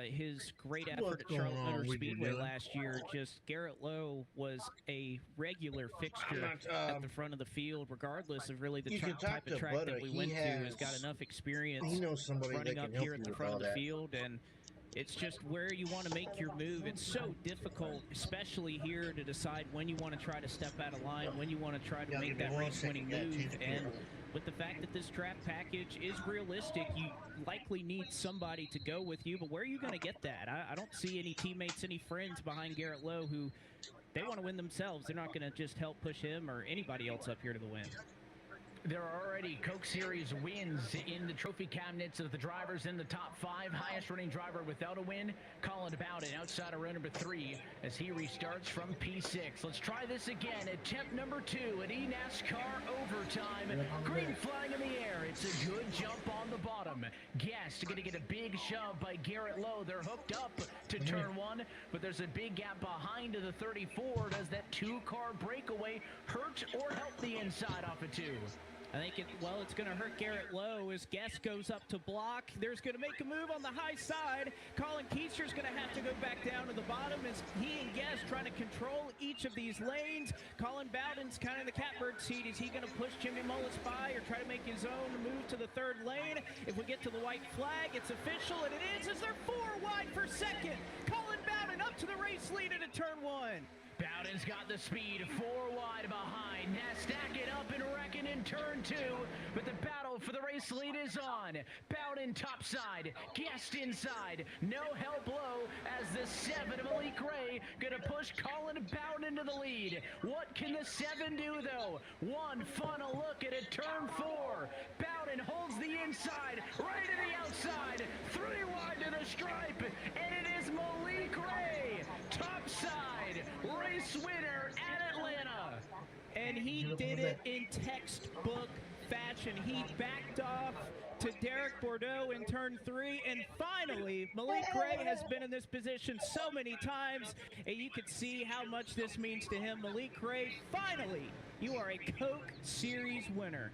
his great effort at Charlotte Motor Speedway last year. Just Garrett Lowe was a regular fixture at the front of the field, regardless of really the type of track that we went to. Has got enough experience running up here at the front of the field, and it's just where you want to make your move. It's so difficult, especially here, to decide when you want to try to step out of line, when you want to try to make that race-winning move. And with the fact that this draft package is realistic, you likely need somebody to go with you. But where are you going to get that? I don't see any teammates, any friends behind Garrett Lowe who they want to win themselves. They're not going to just help push him or anybody else up here to the win. There are already Coke Series wins in the trophy cabinets of the drivers in the top 5. Highest running driver without a win, Colin Bowden, outside of row number 3 as he restarts from P6. Let's try this again. Attempt number 2 at eNASCAR overtime. Green flag in the air. It's a good jump on the bottom. Guest going to get a big shove by Garrett Lowe. They're hooked up to turn 1, but there's a big gap behind to the 34. Does that 2-car breakaway hurt or help the inside off of 2? I think it's going to hurt Garrett Lowe as Guest goes up to block. There's going to make a move on the high side. Colin Keister's going to have to go back down to the bottom as he and Guest trying to control each of these lanes. Colin Bowden's kind of in the catbird seat. Is he going to push Jimmy Mullis by or try to make his own move to the 3rd lane? If we get to the white flag, it's official, and it is as they're 4 wide for 2nd. Colin Bowden up to the race lead into turn 1. Bowden's got the speed, 4 wide behind. Now stack it up and reckon in turn 2. But the battle for the race lead is on. Bowden topside, Guest inside. No help low as the 7 of Malik Gray gonna push Colin Bowden into the lead. What can the 7 do though? One final look at a turn 4. Bowden holds the inside, right to the outside. 3 wide to the stripe, and it is Malik Gray. Topside, race winner at Atlanta. and he did it in textbook fashion. He backed off to Derek Bordeaux in turn 3, and finally, Malik Gray has been in this position so many times, and you can see how much this means to him. Malik Gray, finally, you are a Coke Series winner.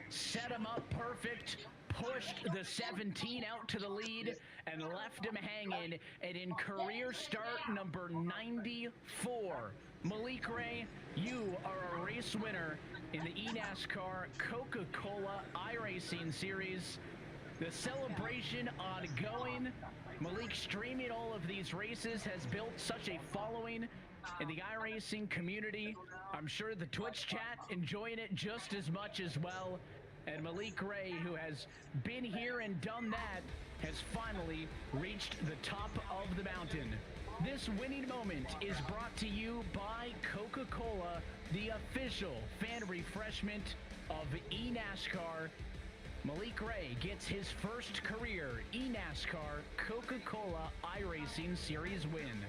Set him up perfect, pushed the 17 out to the lead, and left him hanging. And in career start number 94, Malik Gray, you are a race winner in the eNASCAR Coca-Cola iRacing Series. The celebration ongoing. Malik streaming all of these races has built such a following in the iRacing community. I'm sure the Twitch chat enjoying it just as much as well. And Malik Gray, who has been here and done that, has finally reached the top of the mountain. This winning moment is brought to you by Coca-Cola, the official fan refreshment of eNASCAR. Malik Gray gets his first career eNASCAR Coca-Cola iRacing Series win.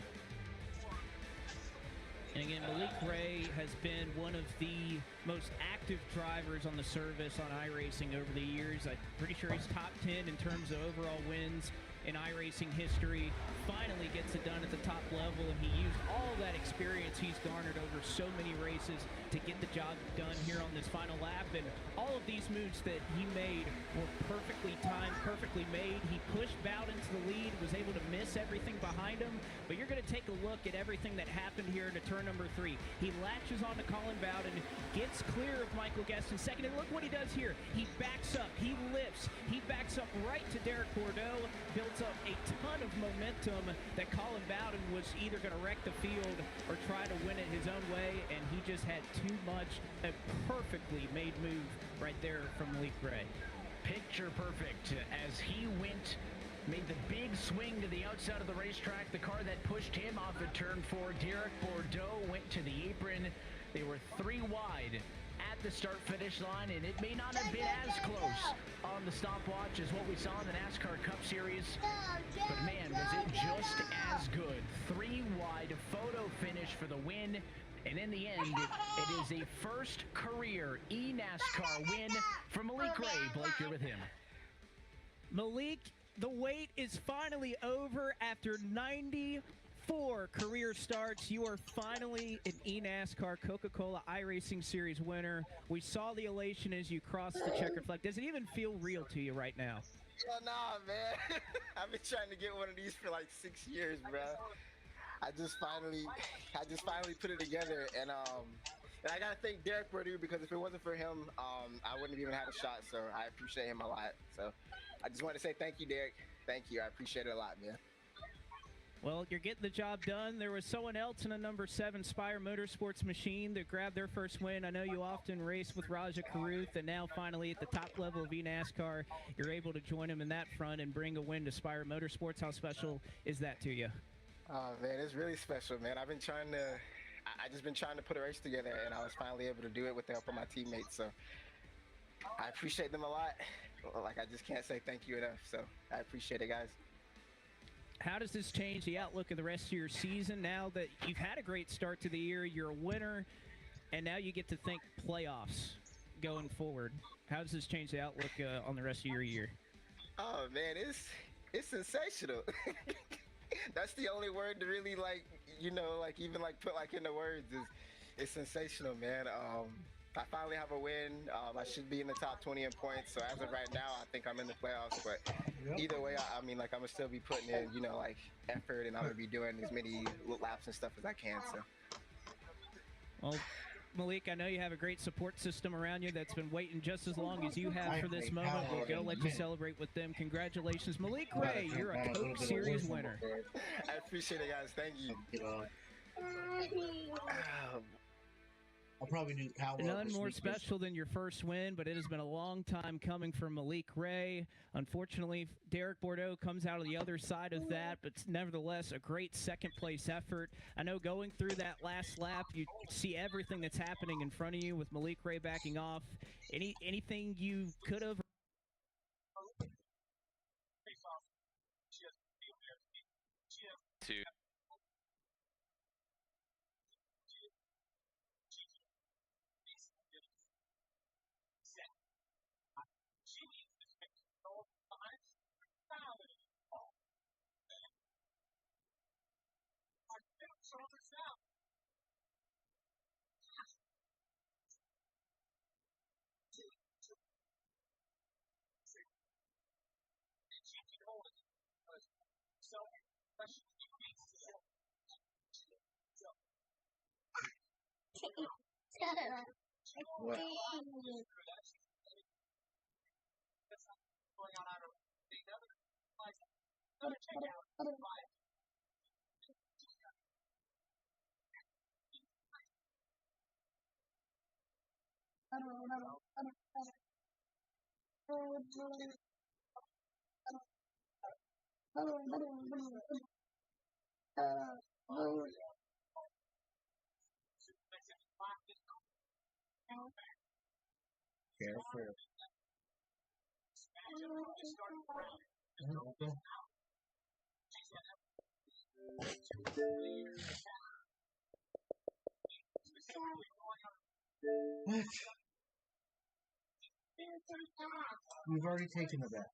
And again, Malik Gray has been one of the most active drivers on the service on iRacing over the years. I'm pretty sure he's top 10 in terms of overall wins in iRacing history. Finally gets it done at the top level, and he used all that experience he's garnered over so many races to get the job done here on this final lap. And all of these moves that he made were perfectly timed, perfectly made. He pushed Bout into the lead, was able to miss everything behind him. But you're going to take a look at everything that happened here into turn number 3. He latches on to Colin Bowden, gets clear of Michael Guest in second, and look what he does here. He backs up, he lifts, he backs up right to Derek Bordeaux, builds up a ton of momentum that Colin Bowden was either going to wreck the field or try to win it his own way, and he just had too much. A perfectly made move right there from Malik Gray. Picture perfect as he made the big swing to the outside of the racetrack. The car that pushed him off at turn 4, Derek Bordeaux, went to the apron. They were 3 wide at the start-finish line, and it may not have been as close on the stopwatch as what we saw in the NASCAR Cup Series, but man, was it just as good. 3 wide photo finish for the win, and in the end, it is a first career eNASCAR win for Malik Gray. Blake, you're with him. Malik, the wait is finally over after 94 career starts. You are finally an eNASCAR Coca-Cola iRacing Series winner. We saw the elation as you crossed the checkered flag. Does it even feel real to you right now? Nah, man. I've been trying to get one of these for like 6 years, bro. I just finally put it together, and I gotta thank Derek Bordeaux, because if it wasn't for him, I wouldn't have even had a shot. So I appreciate him a lot. So I just want to say thank you, Derek. Thank you. I appreciate it a lot, man. Well, you're getting the job done. There was someone else in a number 7 Spire Motorsports machine that grabbed their first win. I know you often race with Raja Karuth, and now finally at the top level of eNASCAR, you're able to join him in that front and bring a win to Spire Motorsports. How special is that to you? Oh man, it's really special, man. I just been trying to put a race together, and I was finally able to do it with the help of my teammates. So I appreciate them a lot. Like, I just can't say thank you enough. So I appreciate it, guys. How does this change the outlook of the rest of your season now that you've had a great start to the year, you're a winner, and now you get to think playoffs going forward? How does this change the outlook on the rest of your year? Oh man, it's sensational. That's the only word to really even put into words is it's sensational, man. I finally have a win. I should be in the top 20 in points. So as of right now, I think I'm in the playoffs. But either way, I'm gonna still be putting in, effort, and I'm gonna be doing as many laps and stuff as I can. So. Well, Malik, I know you have a great support system around you that's been waiting just as long as you have for this moment. We're going to let you celebrate with them. Congratulations. Malik Gray, you're a Coke Series winner. I appreciate it, guys. Thank you. I'll probably do power. None more special than your first win, but it has been a long time coming from Malik Gray. Unfortunately, Derek Bordeaux comes out of the other side of that, but nevertheless, a great second-place effort. I know going through that last lap, you see everything that's happening in front of you with Malik Gray backing off. Anything you could have What? Careful. Okay. What? We've already taken the bet.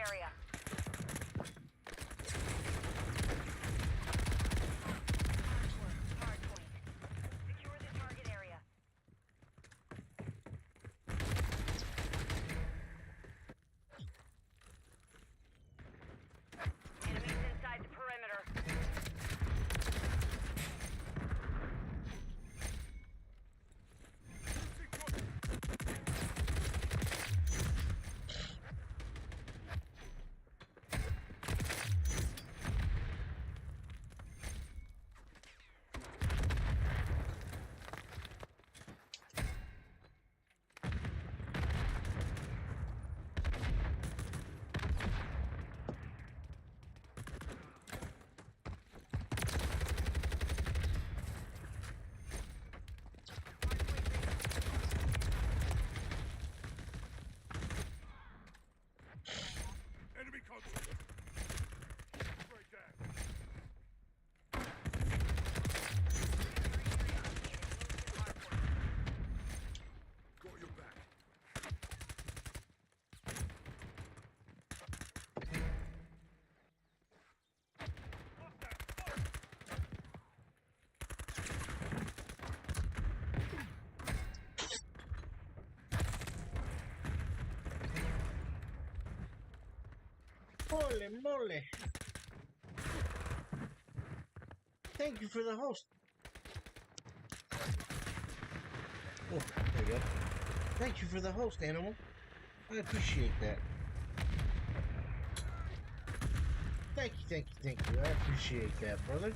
area. Hardpoint. Secure the target area. Enemies inside the perimeter. Enemy contact. Right there. Got your back. Holy moly! Thank you for the host. Oh, there you go. Thank you for the host, Animal. I appreciate that. Thank you, thank you, thank you. I appreciate that, brother.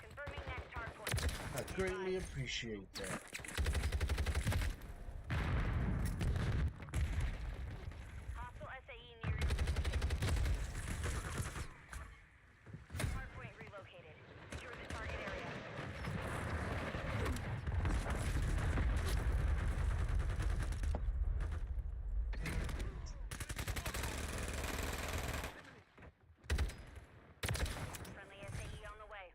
Confirming next hardpoint. I greatly appreciate that. Hostile SAE near you. Hardpoint relocated. Secure the target area. Friendly SAE on the way.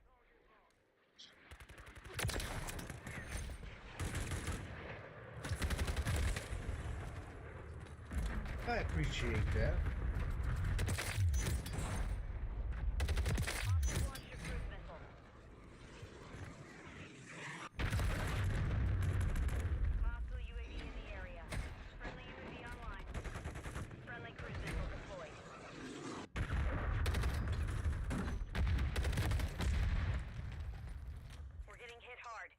I appreciate that. Hostile launched a cruise missile. Hostile UAV in the area. Friendly UAV online. Friendly cruise missile deployed. We're getting hit hard.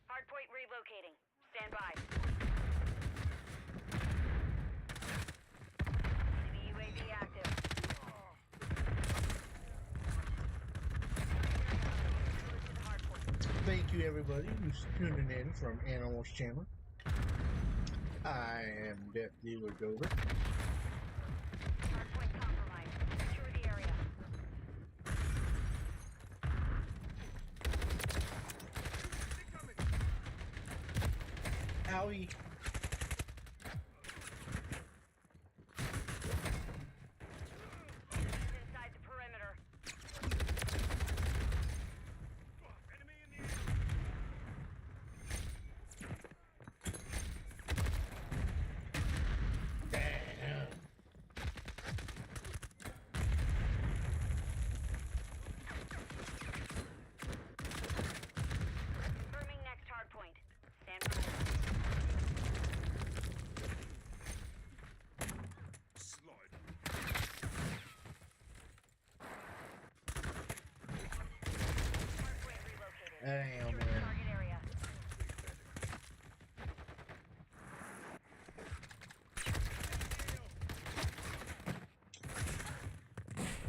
Hardpoint relocating. Stand by. Enemy UAV active. To the hardpoint. Thank you, everybody who's tuning in from Animal's channel. I am Death Dealer Dover. Hardpoint compromised. Secure the area. Owie. Inside the perimeter. Enemy in the air. Damn. Confirming next hardpoint. Stand by. Slide. Hardpoint relocated. Damn, Secure the man. target area.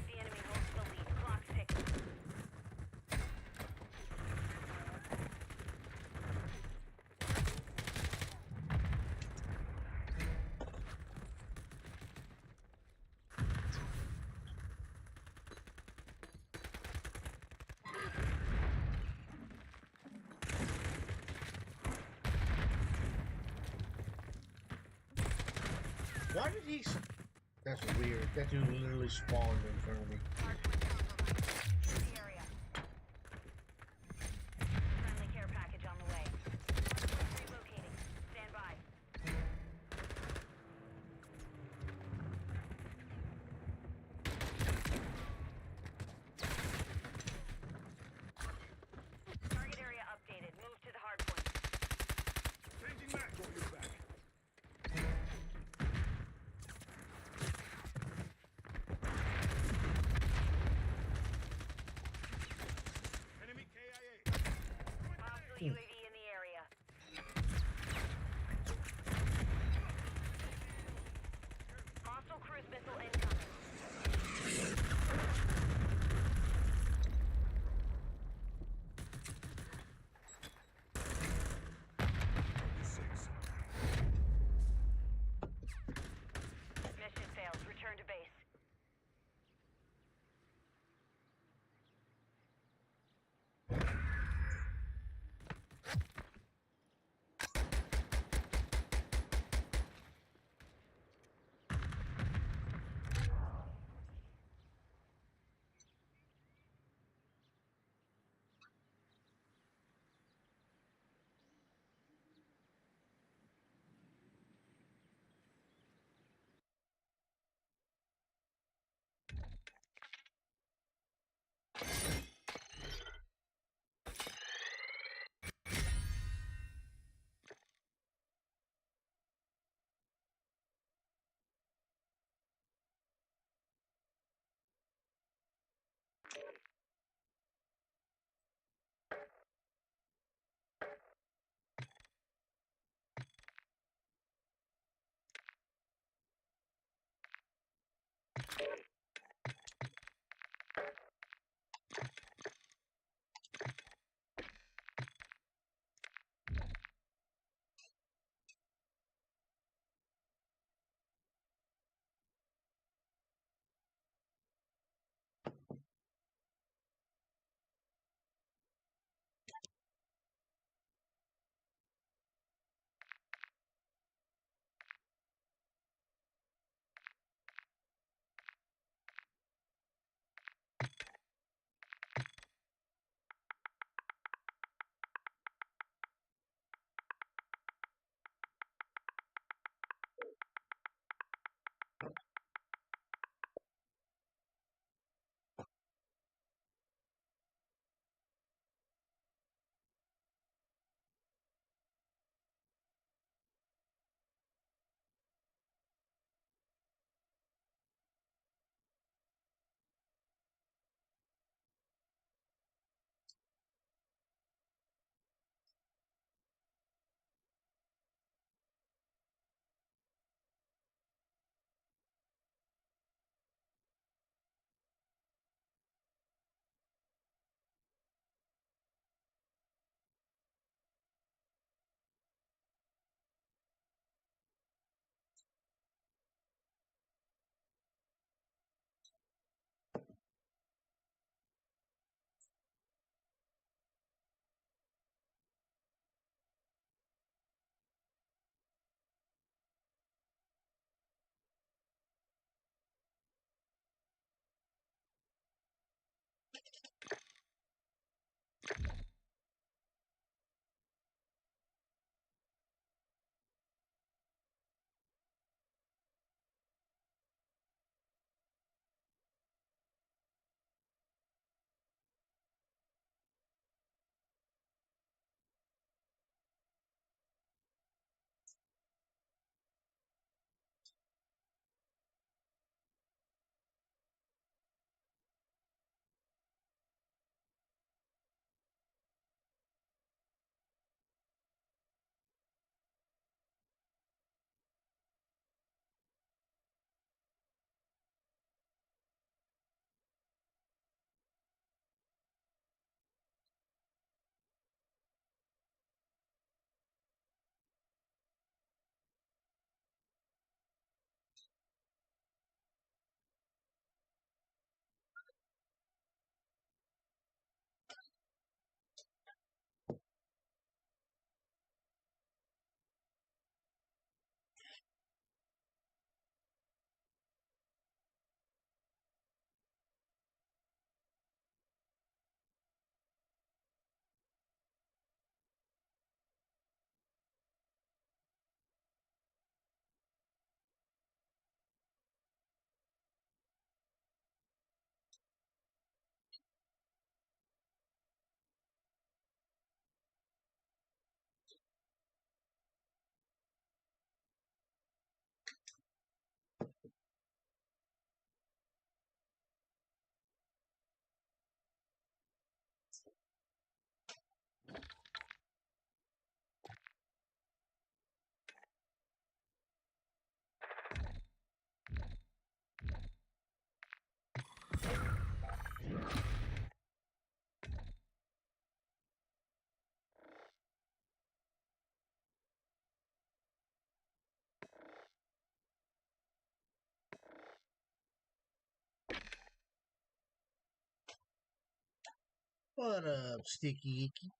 The enemy holds the lead. Clock's ticking. Why did he? That's weird. That dude literally spawned in front of me. Hardpoint compromised. Secure the area. Friendly care package on the way. Hardpoint relocating. Stand by. What up, Sticky Icky?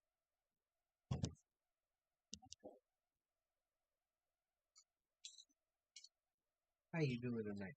How you doing tonight?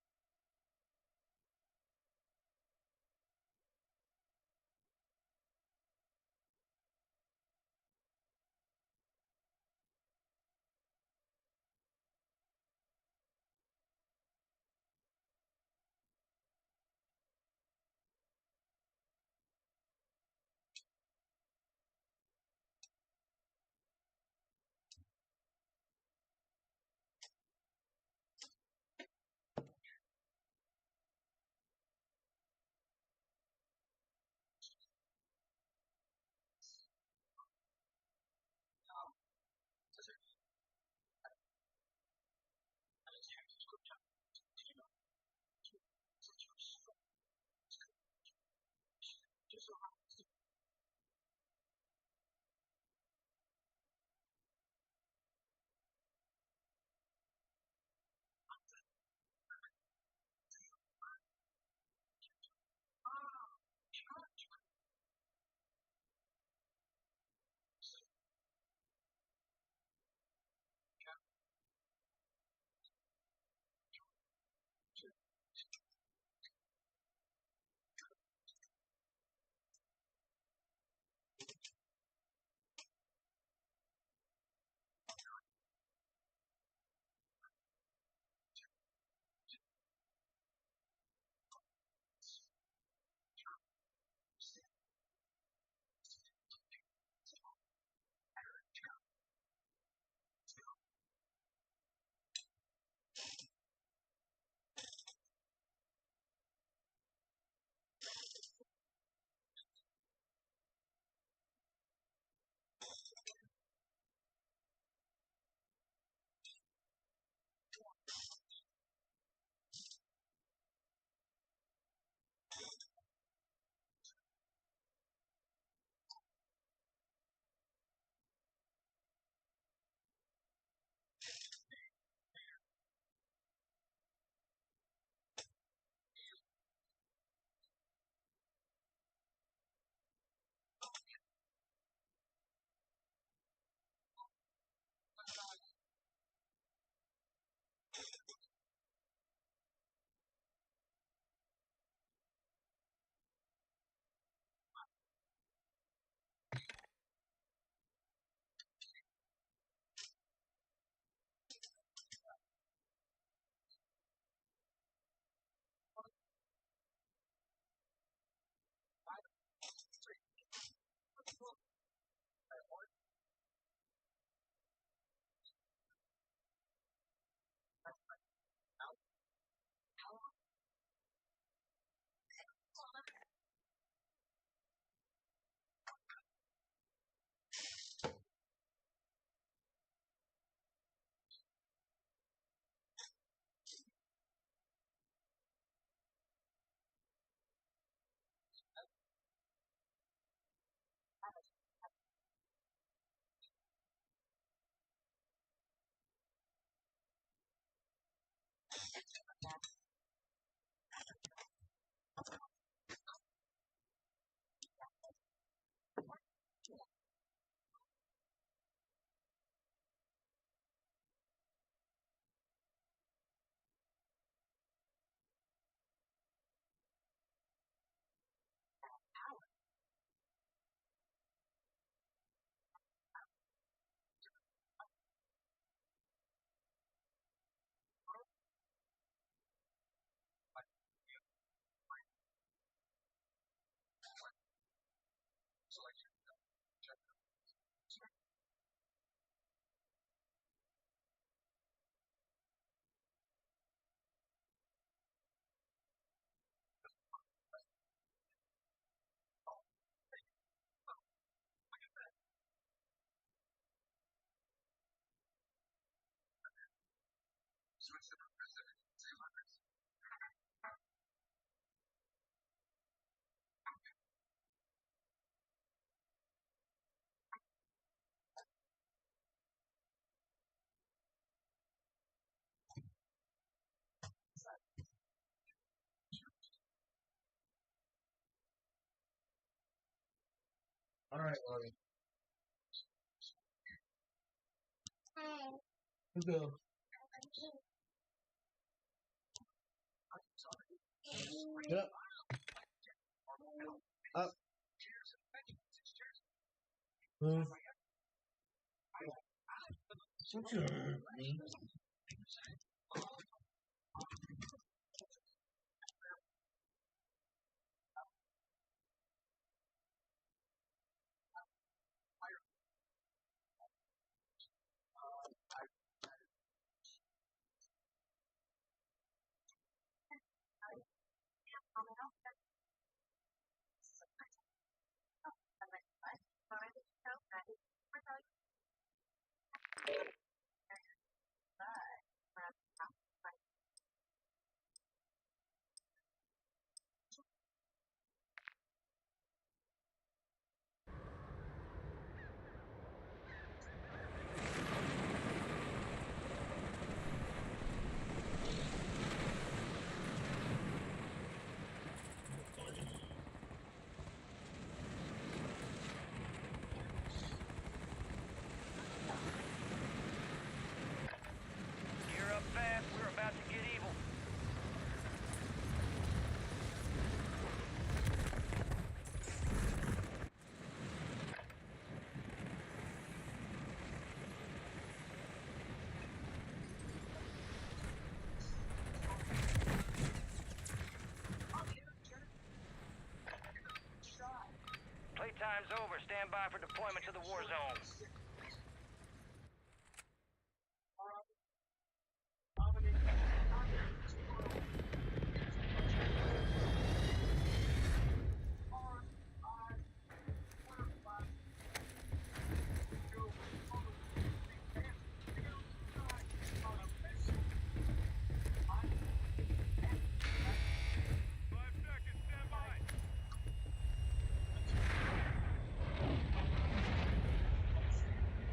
All right, Lonnie. Let's go. Yep. Up. Don't you hurt me. Gear up fast. We're about to get evil. Playtime's over. Stand by for deployment to the war zone.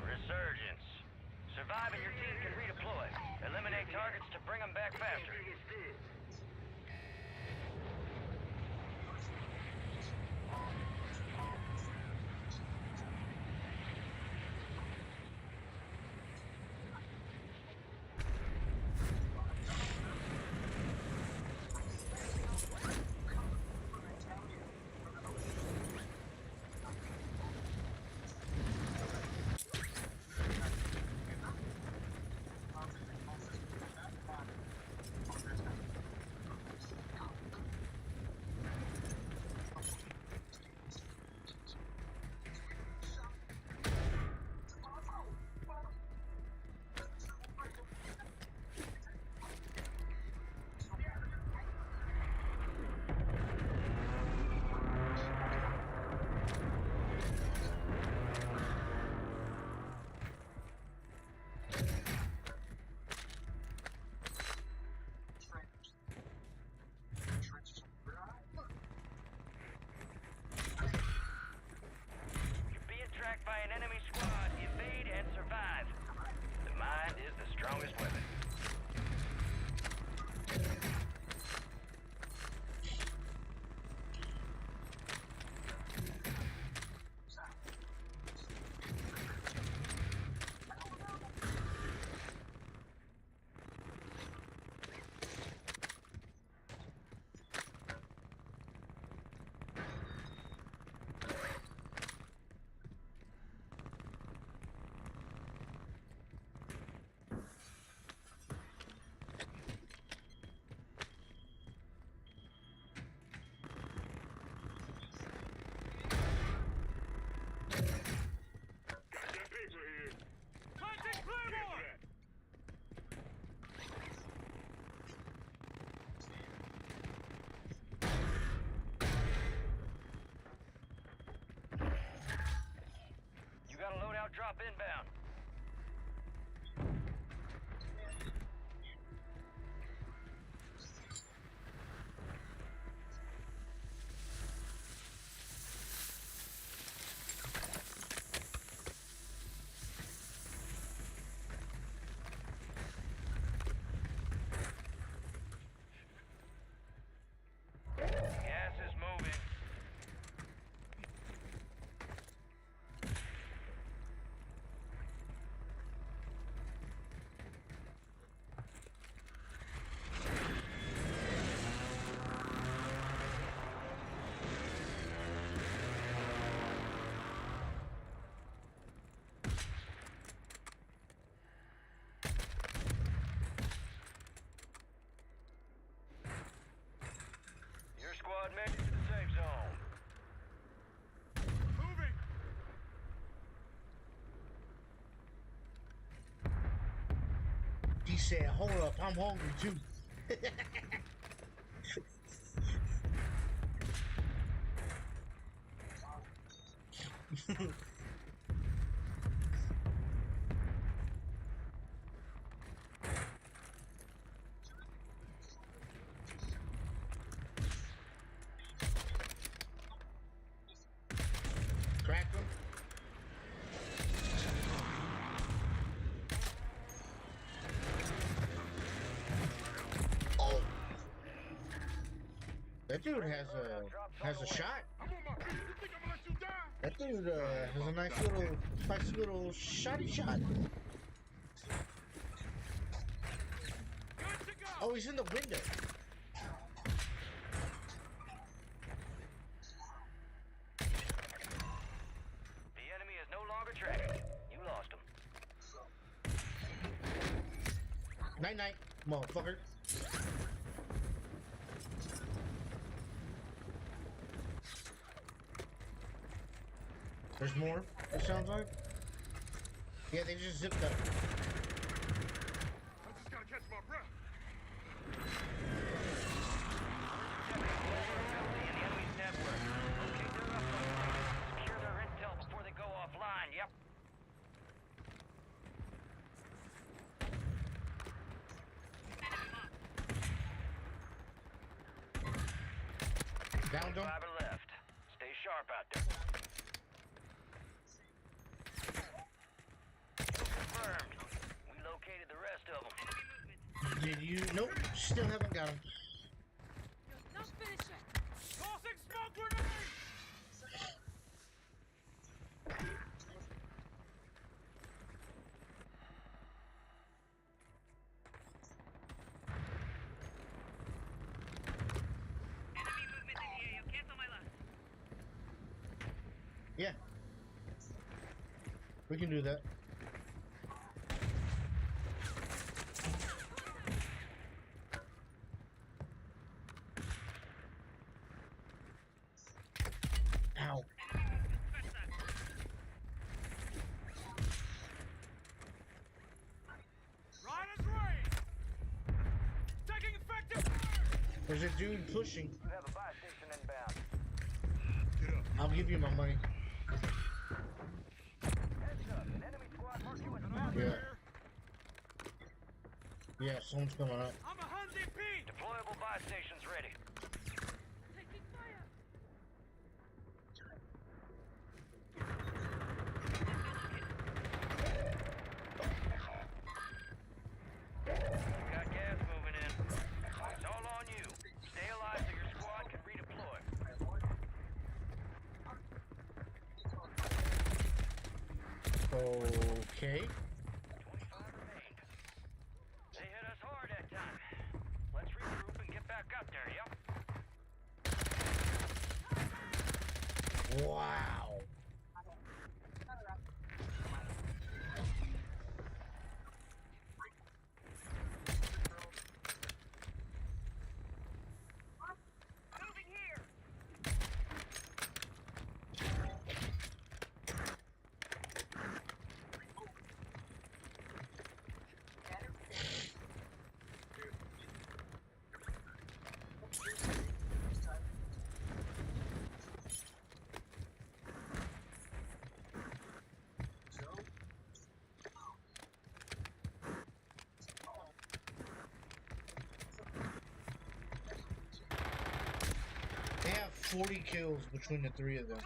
Resurgence. Survive and your team can redeploy. Eliminate targets to bring them back faster. You're being tracked by an enemy squad. Evade and survive. The mind is the strongest weapon. You got a loadout drop inbound. Gas is moving. He said, hold up, I'm hungry too. Crack him. Oh. That dude has a shot. I'm on my feet. You think I'm gonna let you die? That dude has a nice little shotty shot. Good to go. Oh, he's in the window. The enemy is no longer tracking. You lost him. Night night, motherfucker. There's more, it sounds like. Yeah, they just zipped up. I just gotta catch my breath. Vulnerability in the enemy's network. Locate their upload. Secure their intel before they go offline. Yep. Downed him. Fiber left. Stay sharp out there. Confirmed. We located the rest of them. Did you? Nope, still haven't got him. Tossing smoke grenade. Enemy movement in the AO. Cancel my last. Yeah. We can do that. Ow. Riders range. Taking effective fire. There's a dude pushing. You have a buy station inbound. Get up. I'll give you my money. Heads up. An enemy squad marked you as An a armor Yeah. here. Yeah, someone's coming up. I'm a Hundy P. deployable buy stations ready. You got gas moving in. It's all on you. Stay alive so your squad can redeploy. Okay. 25 remained. They hit us hard that time. Let's regroup and get back up there, yep? Wow. Moving here! They have 40 kills between the three of them.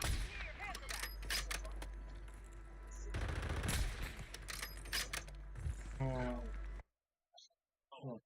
Oh. Oh.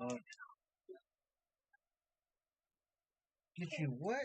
Uh, get you what?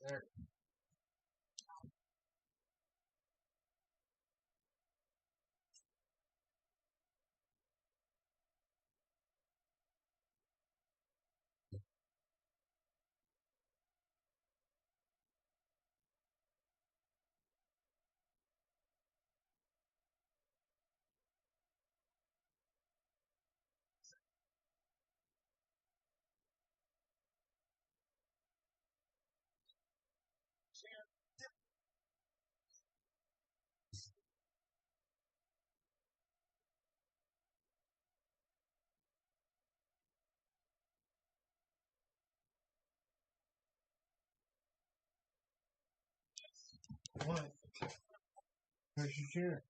There. What? Where's your chair?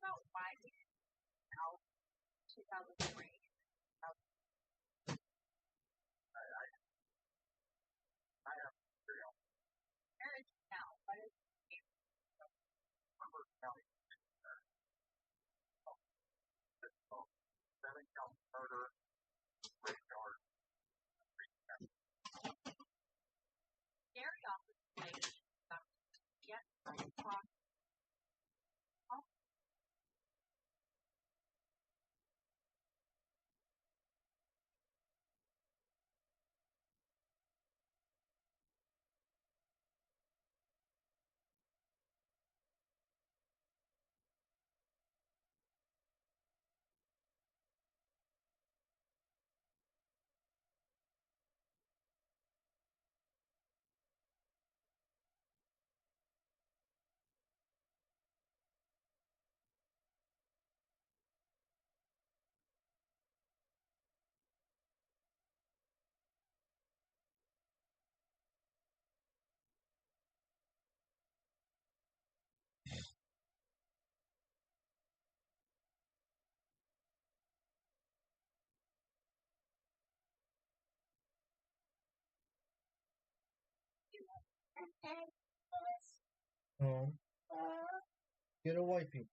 about 5 years now, 2003. Marriage now, but it's very often played yet talk. Oh, get a wifey.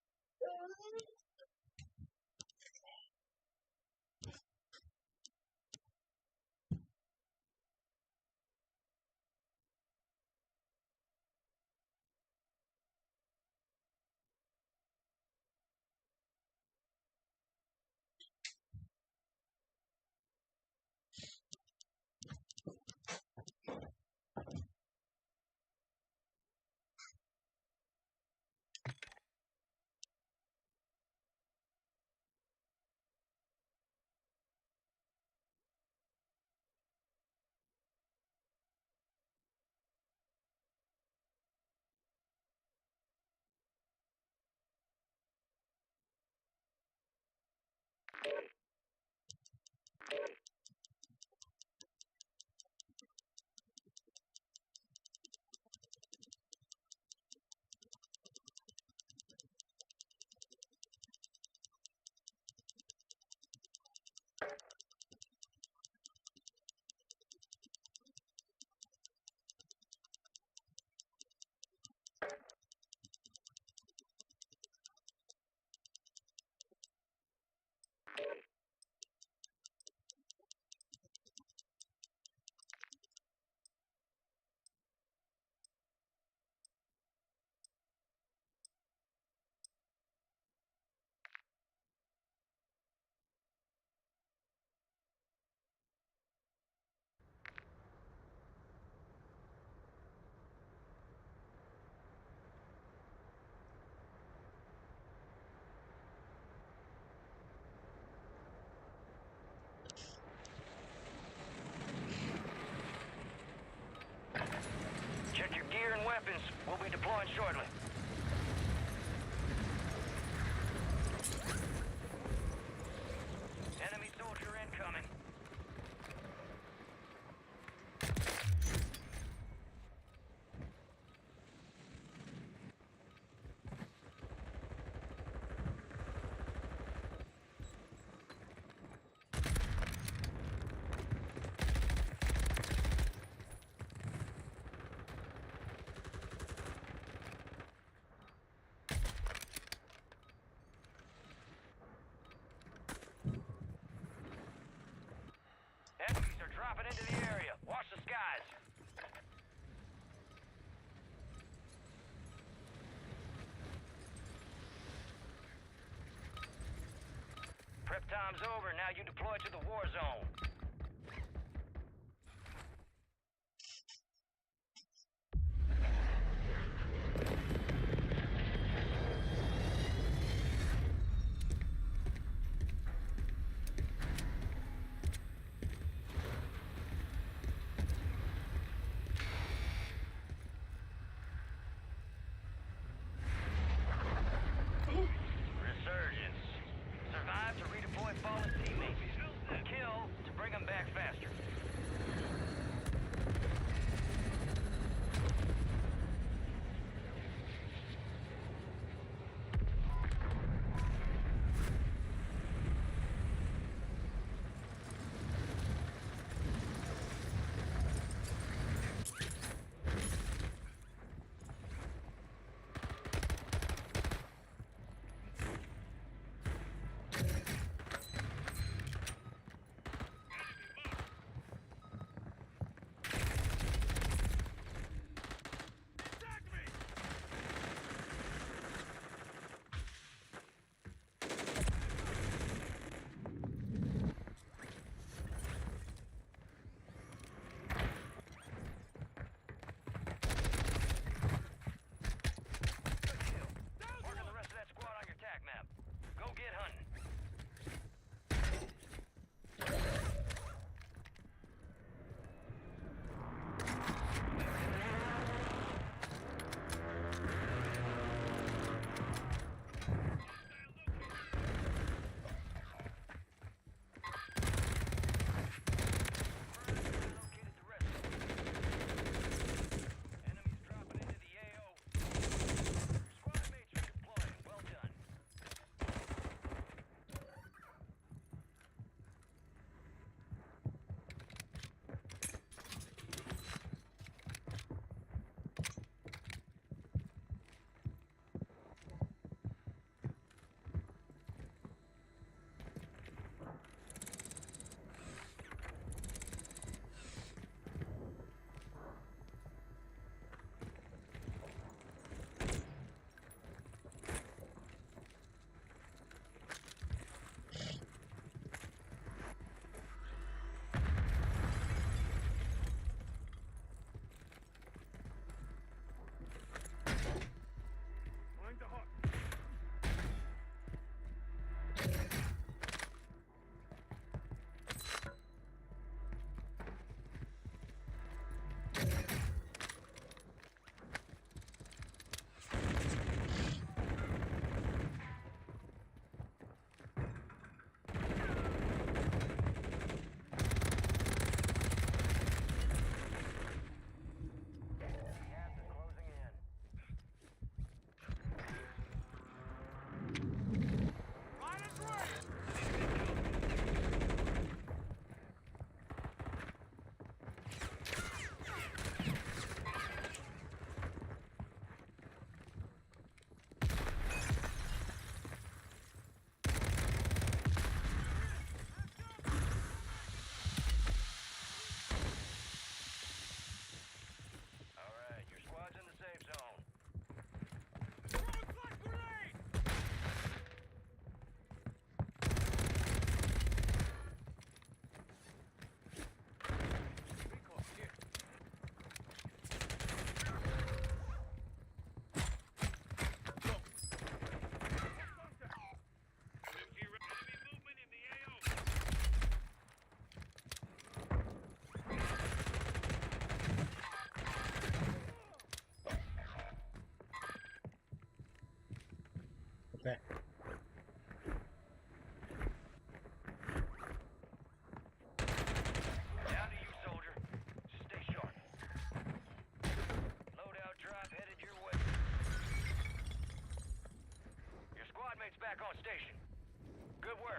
Check your gear and weapons. We'll be deploying shortly. Enemy soldier incoming. Enemies are dropping into the area. Watch the skies. Prep time's over. Now you deploy to the war zone. Resurgence. Survive to redeploy fallen teammates. Kill to bring them back faster.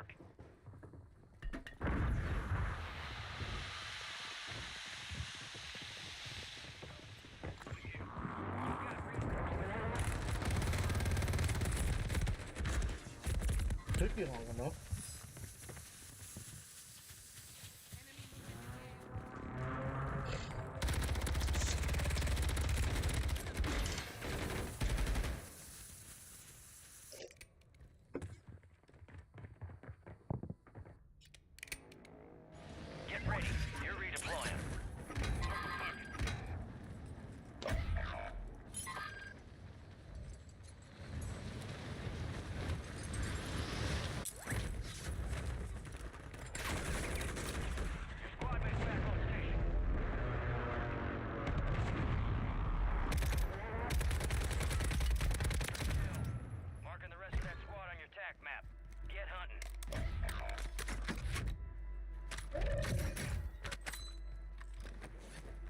fire. Took you long enough. Get ready. You're redeploying. Your squad mate's back on station. Marking the rest of that squad on your TAC map. Get hunting.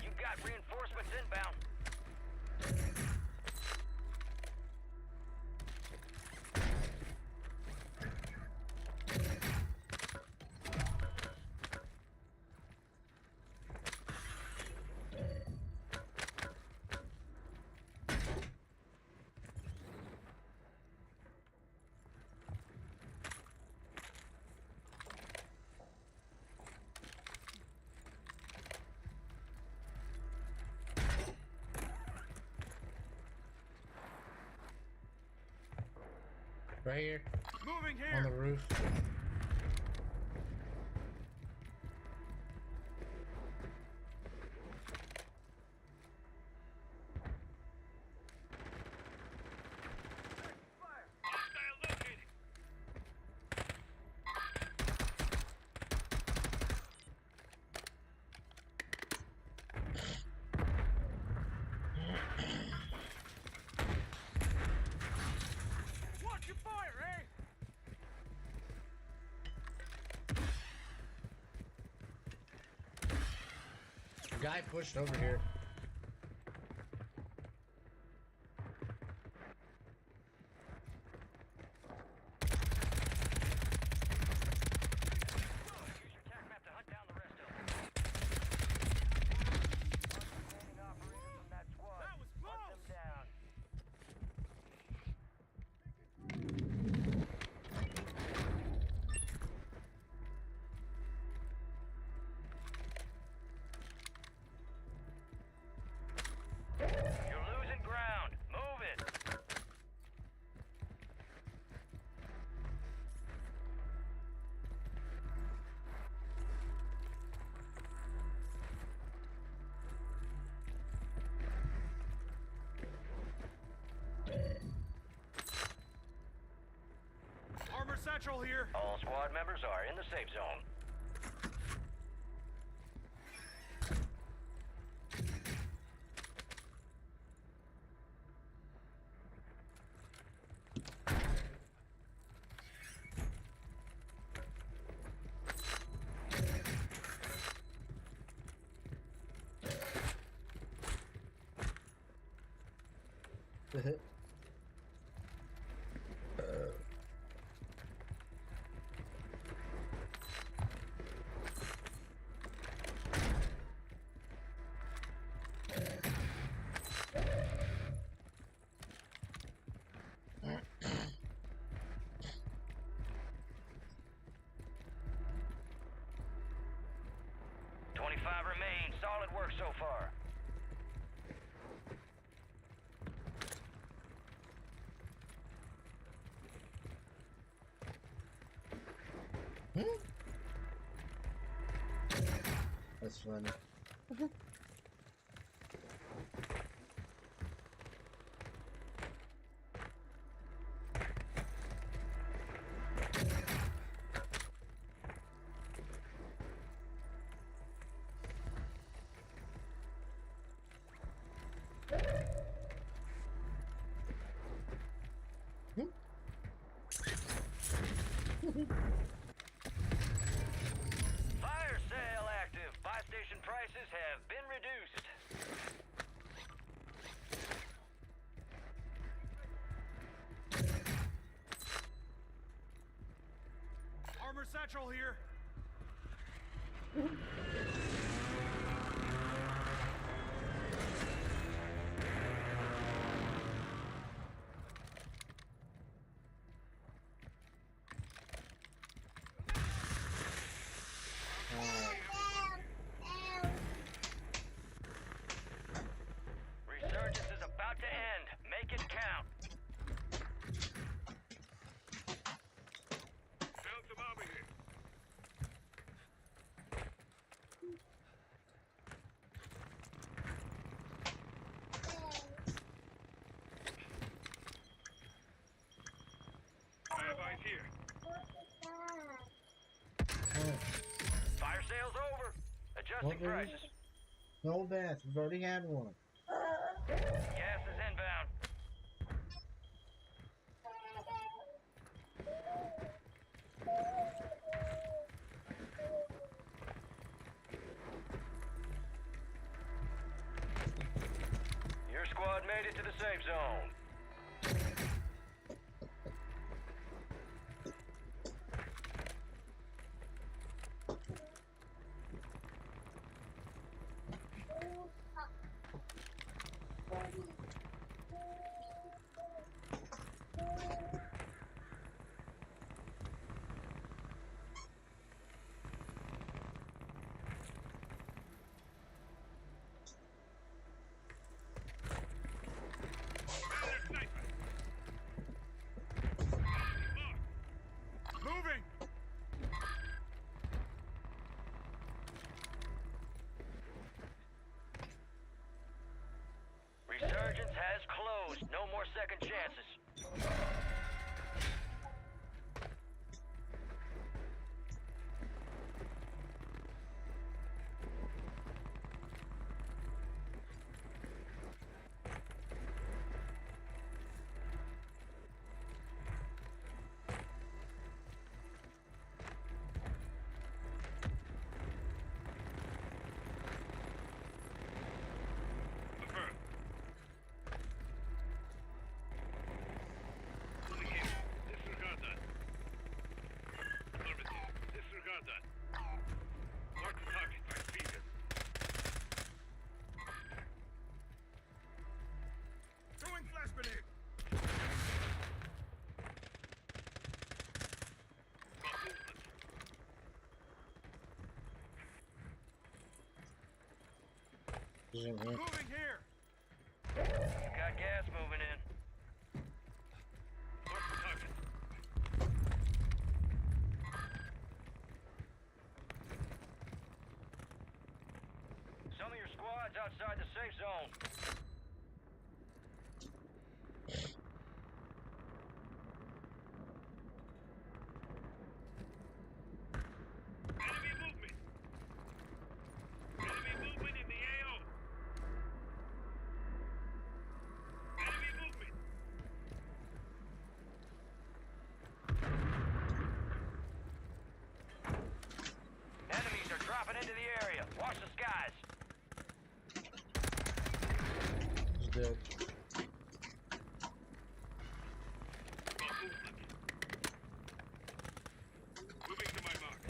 You got reinforcements inbound. Right here. Moving On the here. roof. Hostile located. Watch your fire, eh? Guy pushed over here. Use your TAC map to hunt down the rest of them. Remaining operator from that squad. That was Hunt close. them down. You're losing ground. Move it. Armor satchel here. All squad members are in the safe zone. Remain. Solid work so far. That's funny. Fire sale active. Buy station prices have been reduced. satchel here. Resurgence is about to end. Make it count. Found some armor here. I have eyes here. Fire sale's over. Adjusting What, baby? prices. No death. We've already had one. Gas is inbound. Your squad made it to the safe zone. Moving! Resurgence has closed. No more second chances. Affirm. Moving here. Disregard that. Affirmative. Disregard that. Mark the target. I see them. Throwing flash grenade. Got movement. Moving here. Got gas moving in. Mark the target. Some of your squads outside the safe zone. Enemy movement. Enemy movement in the AO. Enemy movement. Enemies are dropping into the area. Watch the skies. He's dead. Got movement. Moving to my mark.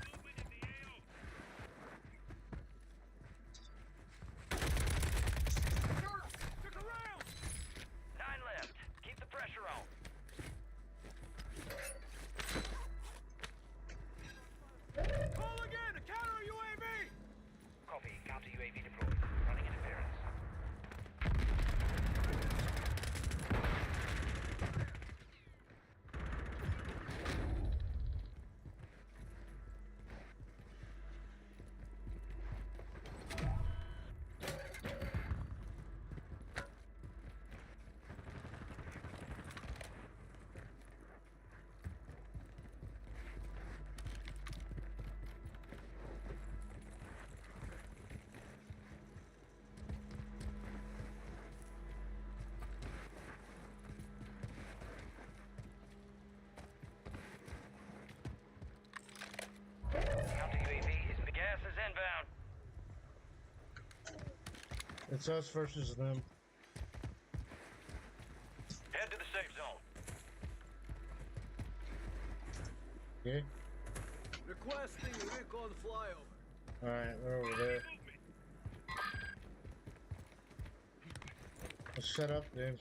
Movement in the AO. Took a round. 9 left. Keep the pressure on. Call again. A counter UAV. Copy. Counter UAV deployed. Running interference. Counter UAV is the gas is inbound. It's us versus them. Yeah. Requesting recon flyover. Alright, we're over there. Let's shut up then.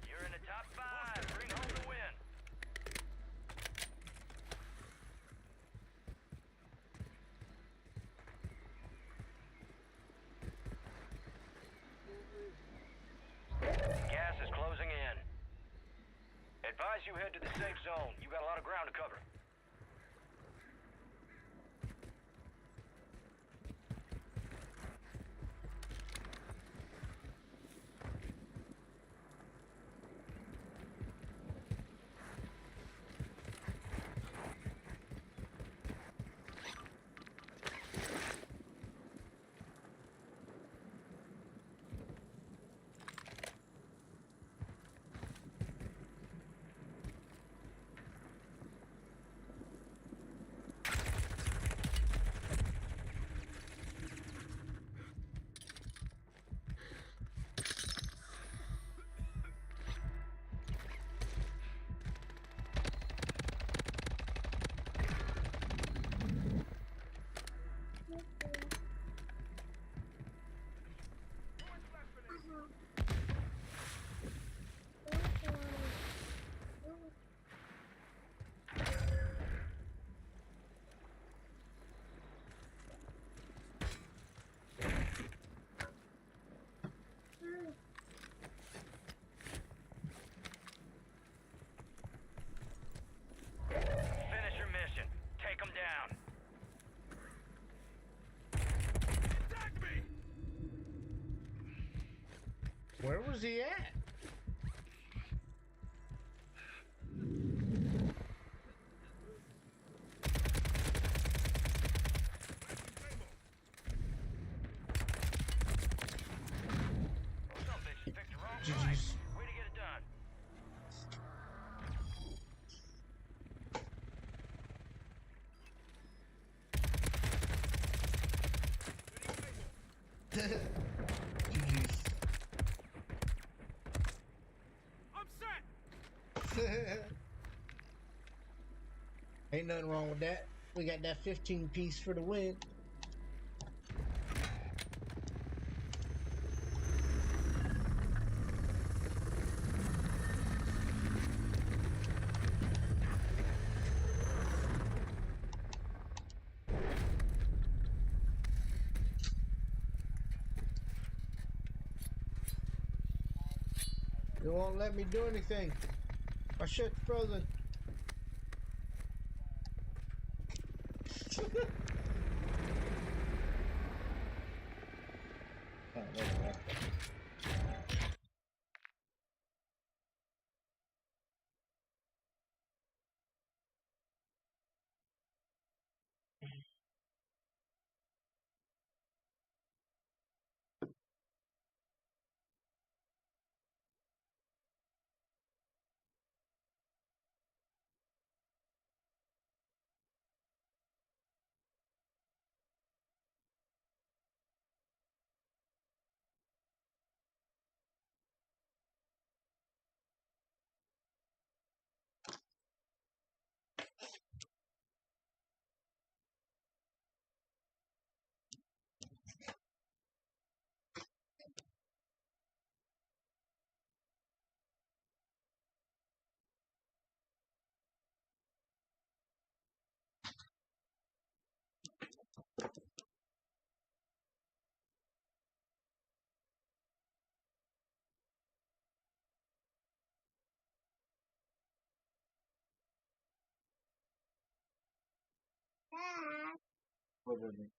You're in the top 5. Bring home the win. Gas is closing in. Advise you head to the safe zone. You got a lot of ground to cover. Finish your mission. Take them down. Where was he at? Some bitch picked the wrong GG's. fight. Way to get it done. GG's. I'm set. Ain't nothing wrong with that. We got that 15 piece for the win. You won't let me do anything. My shit's frozen. Oh, there we go. What is it?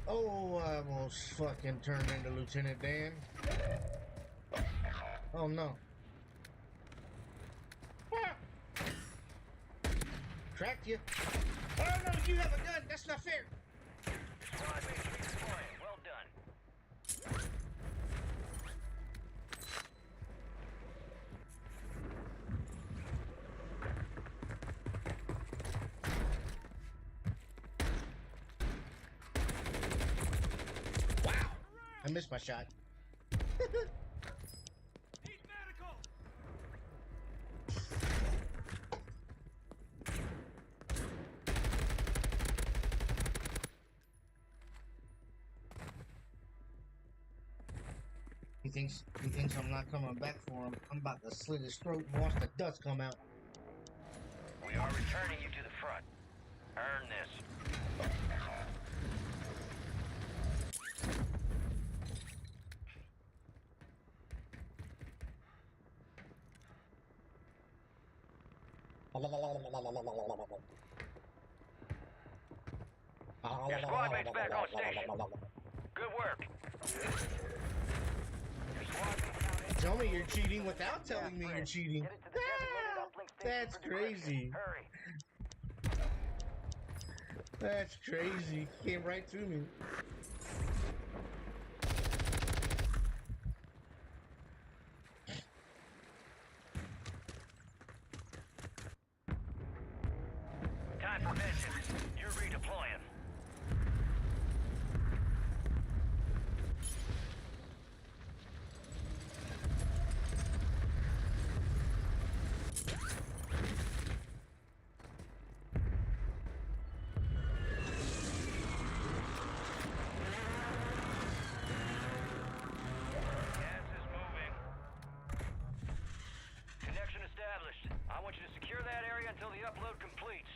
Oh, I almost fucking turned into Lieutenant Dan. Oh no. Ah! Cracked you. Oh no, you have a gun. That's not fair. Squad mates redeploying. Well done. Wow. I missed my shot. Need medical! He thinks I'm not coming back for him. I'm about to slit his throat and watch the dust come out. We are returning you to the front. Earn this. Your squad mate's back on station. Good work. Your squad mate's out in. Tell me you're cheating without telling me you're cheating. Get it to the designated uplink station That's for decryption. crazy. Hurry. That's crazy. Came right through me. Time for vengeance. You're redeploying. Gas is moving. Connection established. I want you to secure that area until the upload completes.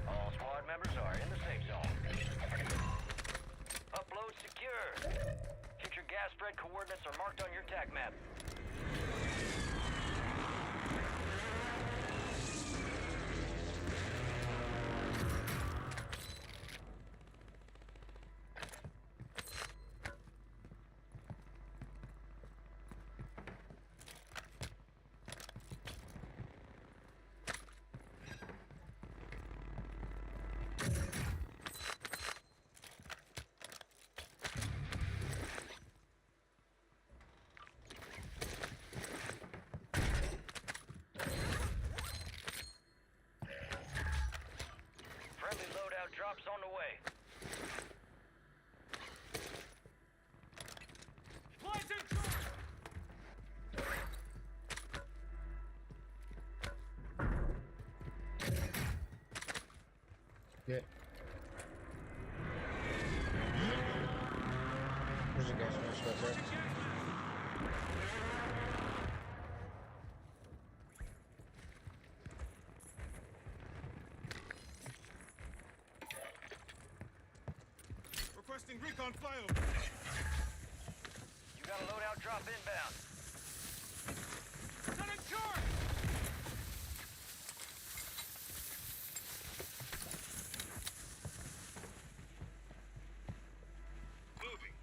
All squad members are in the safe zone. Upload secure. Future gas spread coordinates are marked on your TAC map. Friendly loadout drops on the way. Supplies incoming! Yeah. There's a gas mask right there. Requesting recon flyover. You got a loadout drop inbound. Set in charge! Moving.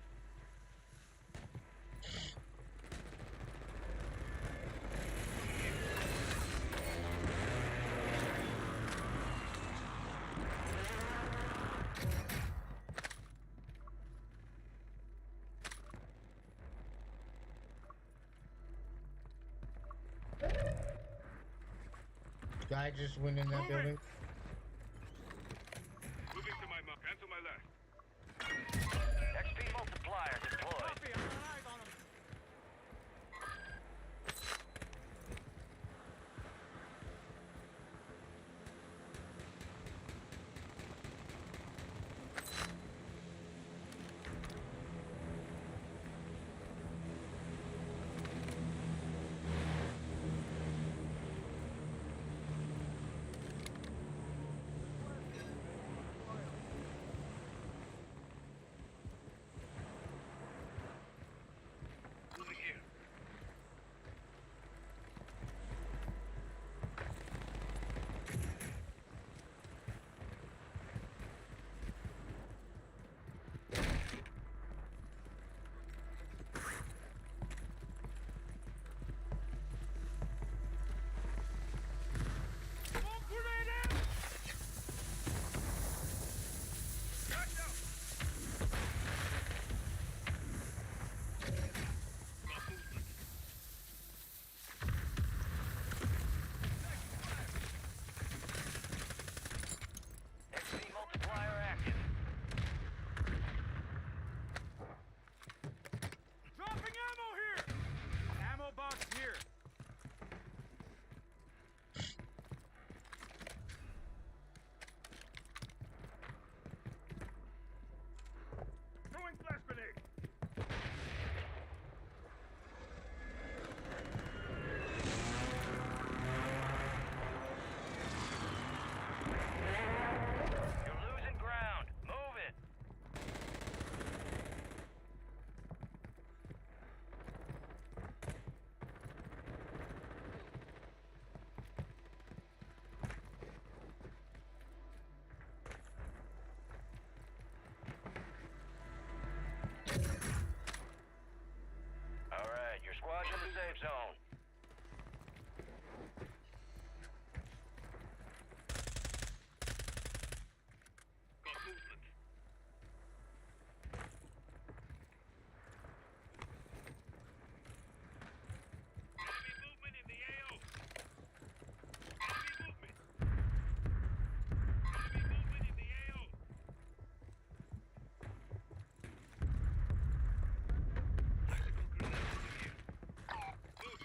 Guy just went in that building. Moving to my mark. And to my left. XP multiplier deployed. Copy, I'm got eyes on him.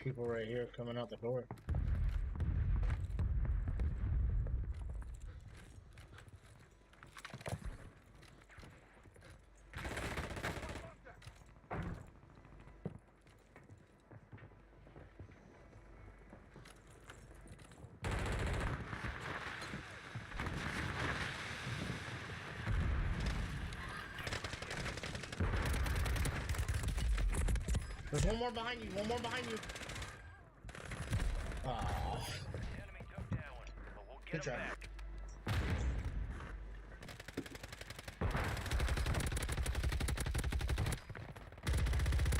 people right here coming out the door. There's one more behind you. One more behind you. Ah. Enemy took that one, but we'll Good get him try. back.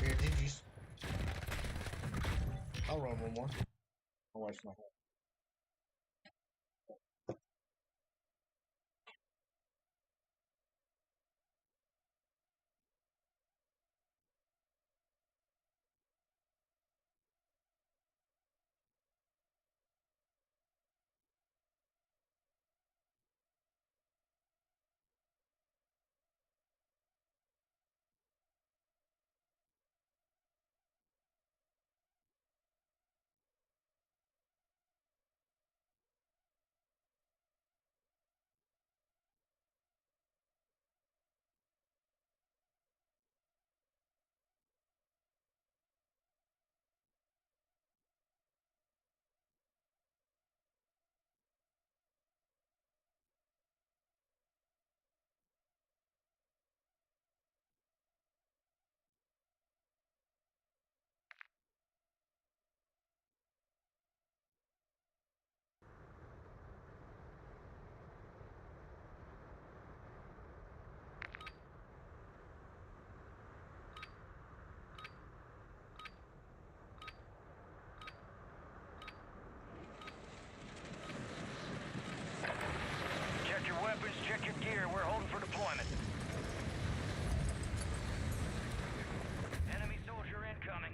Here, GG's. I'll run one more. My wife's not home. Check your weapons, check your gear. We're holding for deployment. Enemy soldier incoming.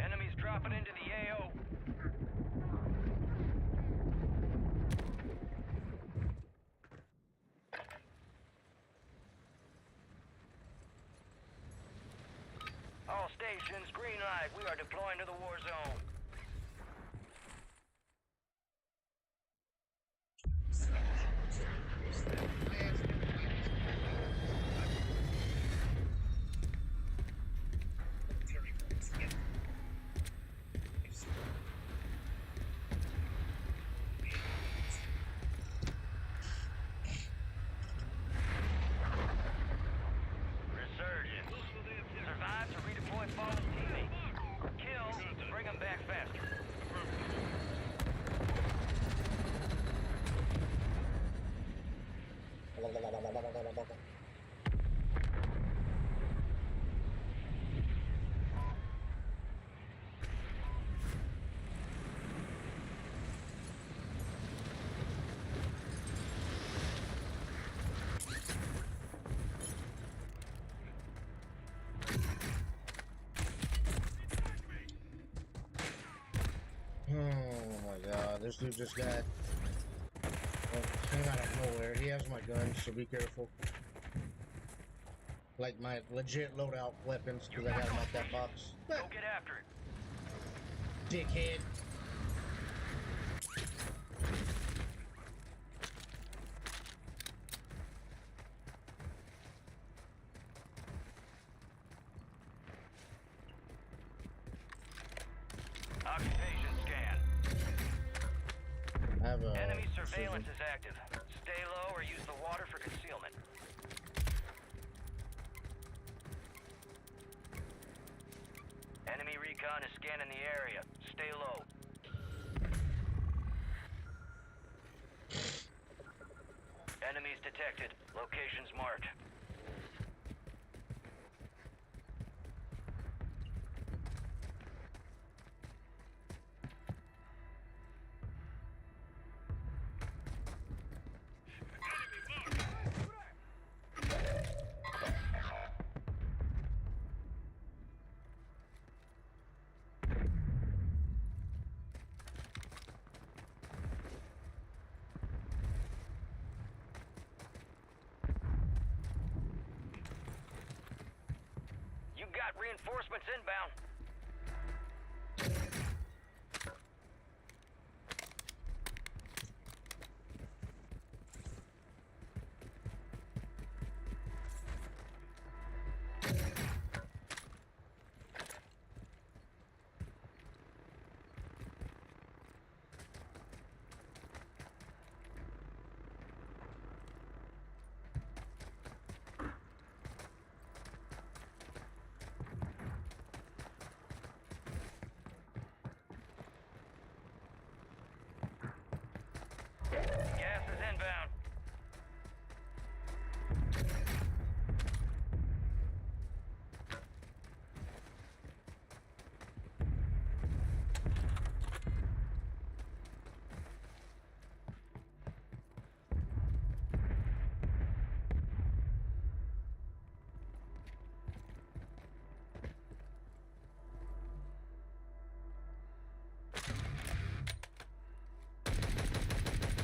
Enemies dropping into the AO. All stations, green light. We are deploying to the war zone. Resurgence. Survive to redeploy fallen teammates. Kill to bring them back faster. Oh my god, this dude just got came out of nowhere. He has my gun, so be careful. Like my legit loadout weapons, because I got them at that box. Go get after it. Dickhead. Occupation scan. I have a Enemy surveillance precision. is active. Stay low or use the water for concealment. Enemy recon is scanning the area. Stay low. Enemies detected. Locations marked. We've got reinforcements inbound. Gas is inbound.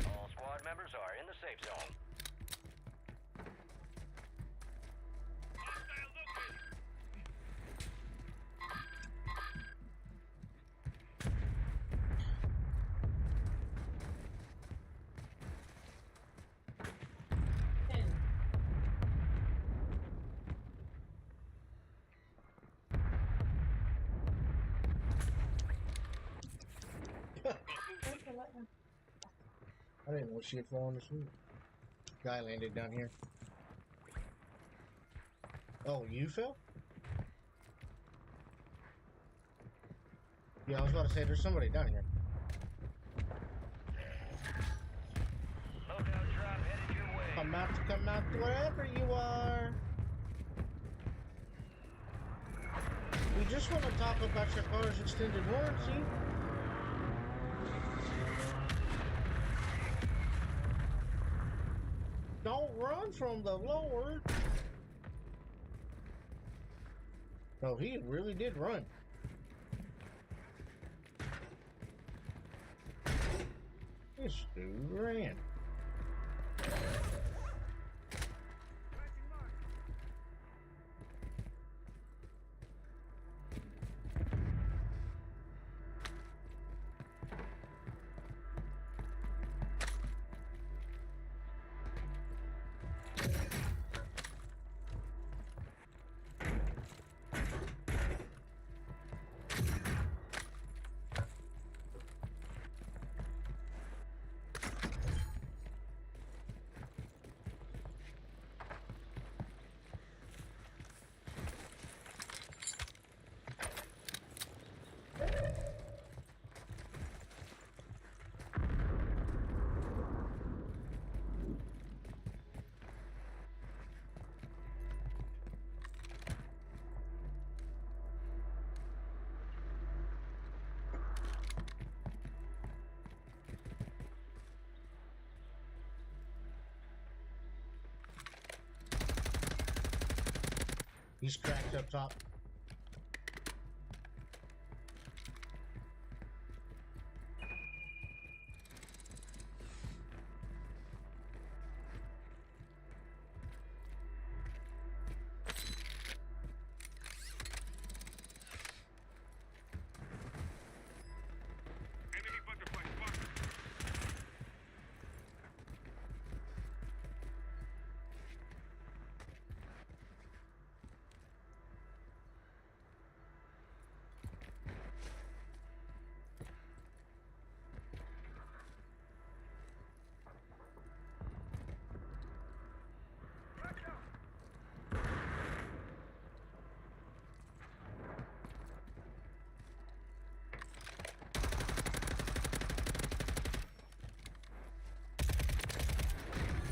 All squad members are in the safe zone. Hostile located. I didn't want to see it fall on the street. Guy landed down here. Oh, you fell? Yeah, I was about to say there's somebody down here. Loadout drop headed your way. Come out, wherever you are. We just want to talk about your car's extended warranty. Don't run from the Lord. Oh, he really did run. This dude ran. He's cracked up top. Enemy butterfly spotted.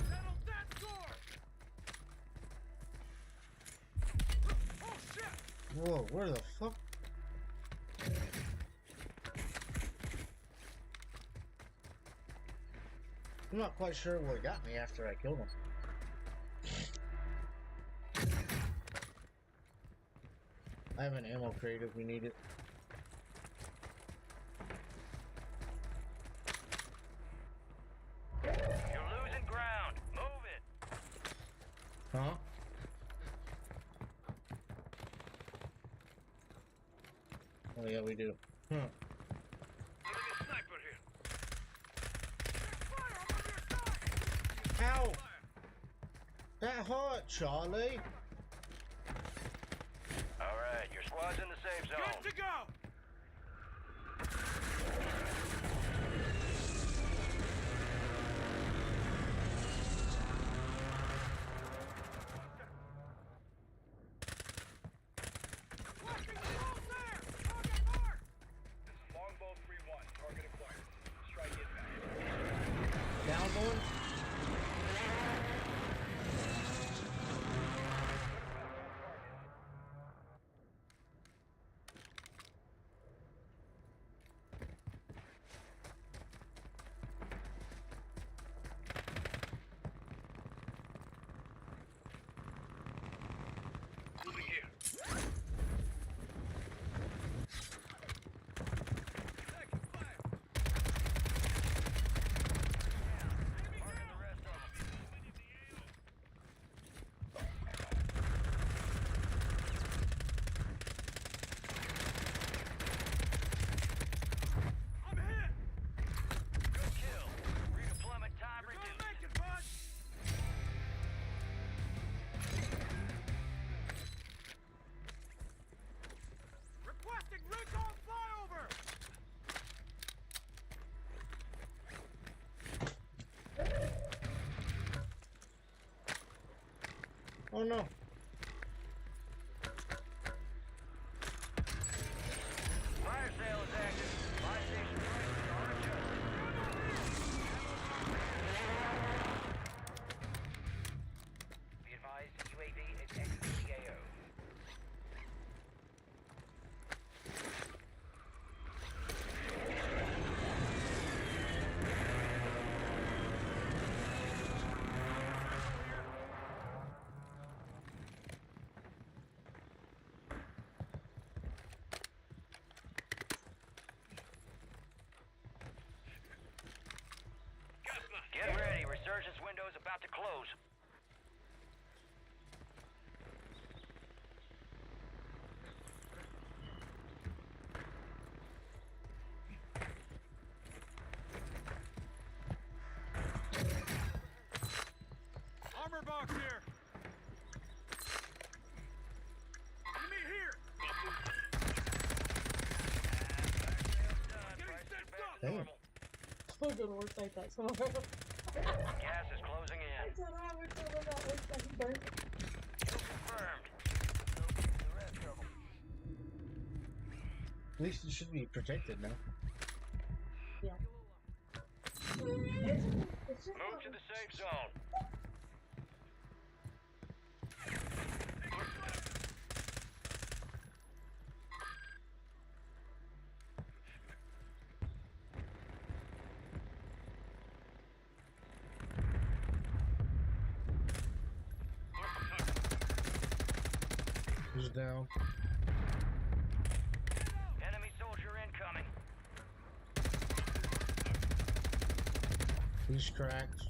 Settle that score! Oh shit! Whoa, where the fuck? I'm not quite sure what got me after I killed him. I have an ammo crate if we need it. You're losing ground. Move it. Huh? yeah, we do. Huh. Enemy sniper here. Ow! That hurt, Charlie. All right, your squad's in the safe zone. Good to go. Flashing the walls there. Target marked. Longbow 3-1. Target acquired. Strike inbound. Down one. Moving here. Taking fire. Marking the rest of them. I'm hit. Good kill. Redeployment time You're gonna reduced. make it, bud. Requesting recon flyover. Oh no. Fire sale is active. Buy station prices are adjusted. Be advised, UAV is exiting the AO. Get ready, resurgence window is about to close. Armor box here. Enemy here. Getting stitched up. Damn. I'm gonna work like that tomorrow. Gas is closing in. I don't have a clue about what's fucking burn. Kill confirmed. The rest of them. At least you should be protected now. Yeah. It's just Move to the safe zone. He's down. Enemy soldier incoming. He's cracked.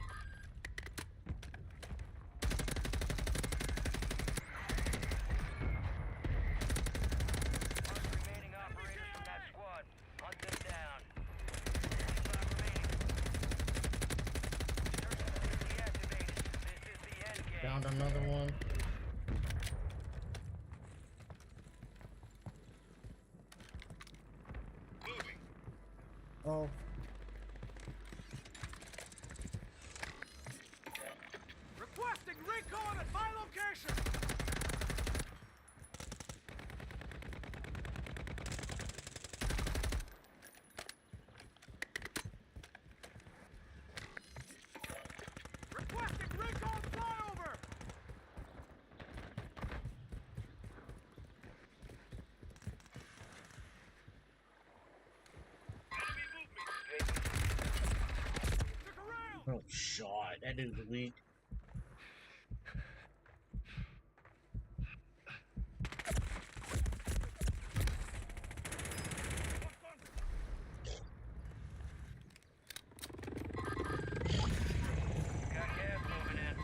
Remaining operators from that squad. Hunt them down. 5 remaining. Search is deactivated. This is the end game. Found another one. Moving. Oh. Requesting recon at my location. Requesting recon flyover. Enemy movement. Stick around. Oh, shot. That dude's weak. Got gas moving in.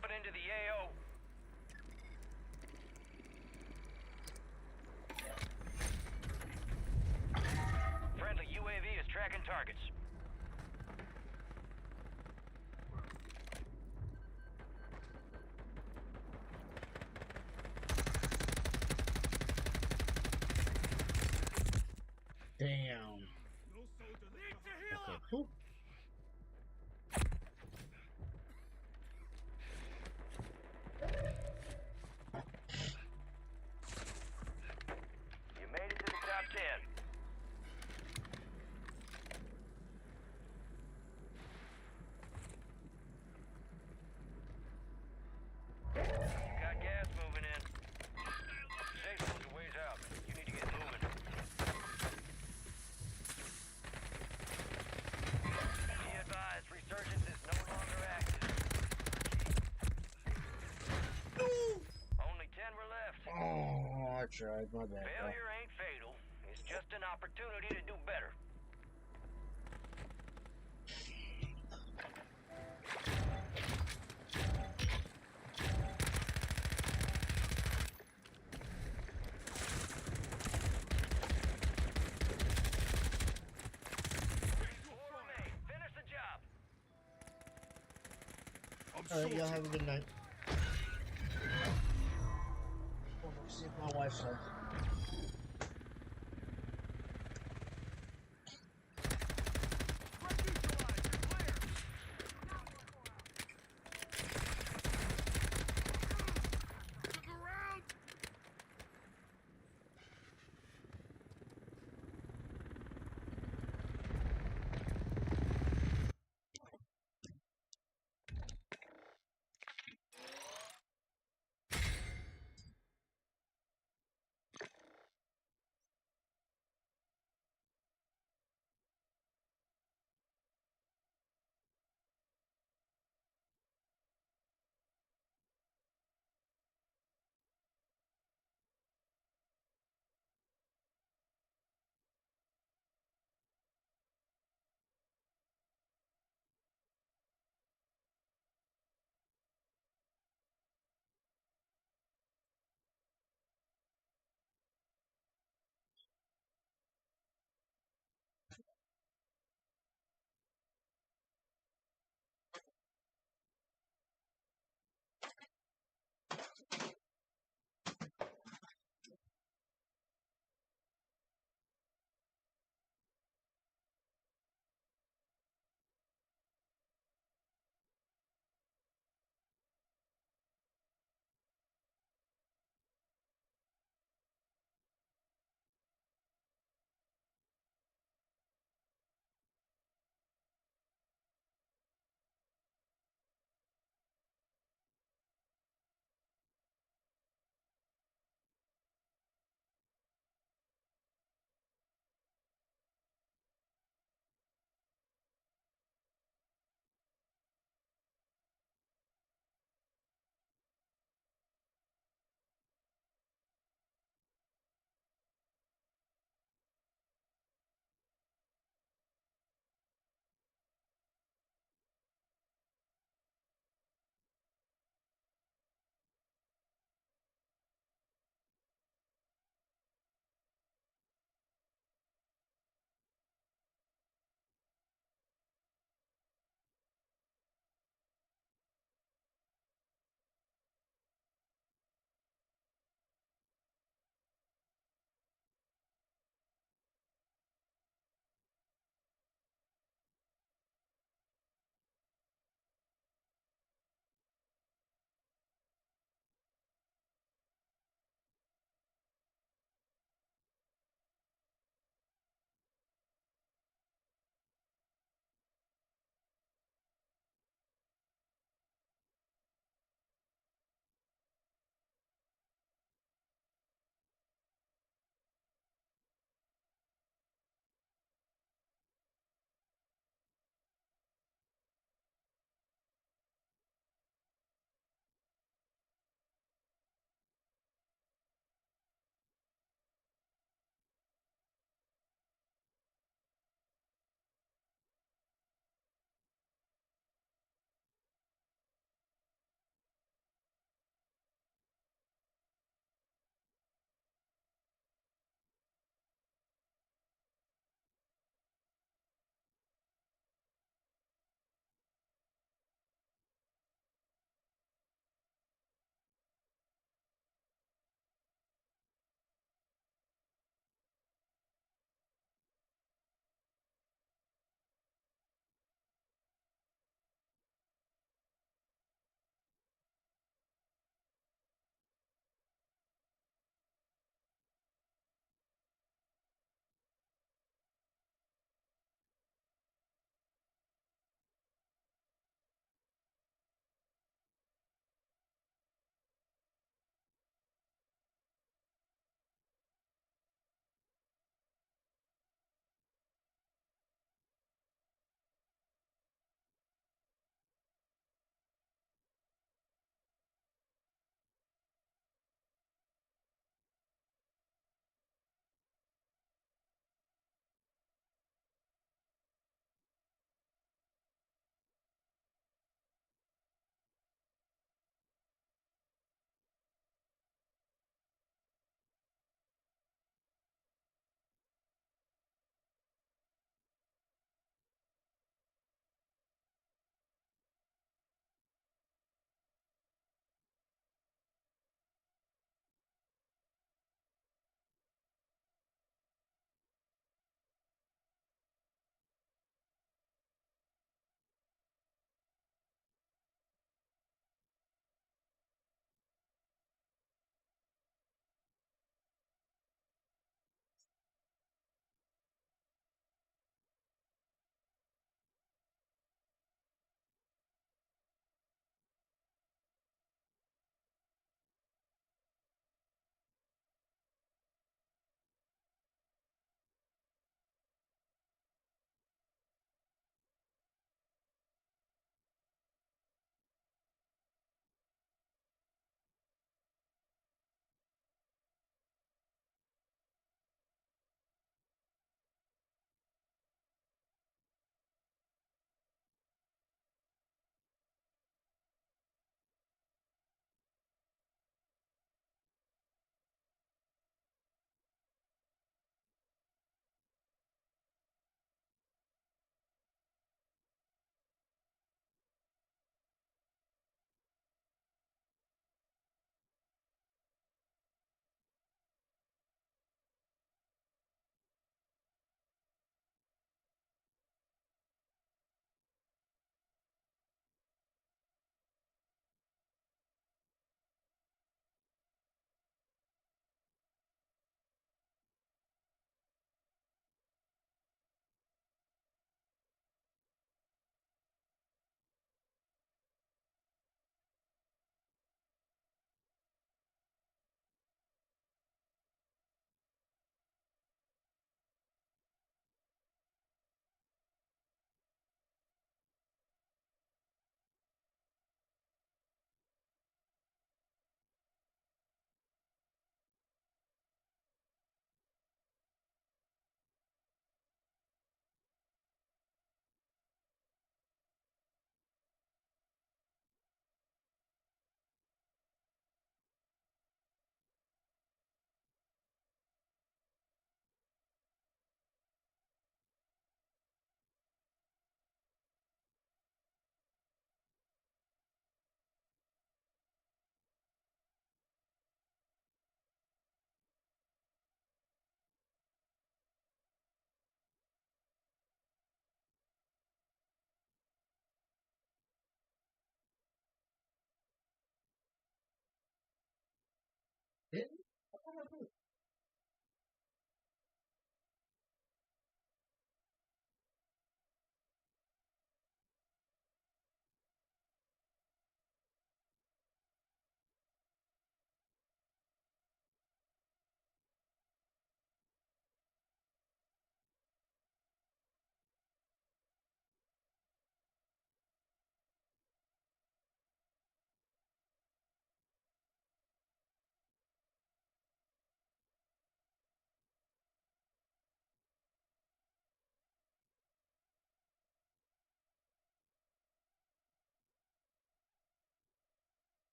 dropping into the AO. Friendly UAV is tracking targets. Damn. Okay. Whew. You made it to the top 10. You got gas moving in. Safe zone's a ways out. You need to get moving. Be advised, resurgence is no longer active. Only 10 were left. Oh, I tried. My bad. Bro. Failure ain't fatal. It's just an opportunity to do better. Four remain. Finish the job. Alright, y'all have a good night. Hold on, see if my wife's up.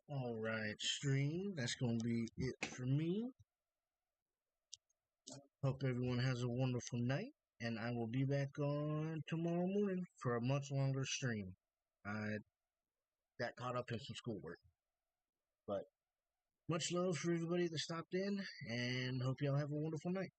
Alright, stream. That's going to be it for me. Hope everyone has a wonderful night. And I will be back on tomorrow morning for a much longer stream. I got caught up in some schoolwork. But much love for everybody that stopped in, and hope y'all have a wonderful night.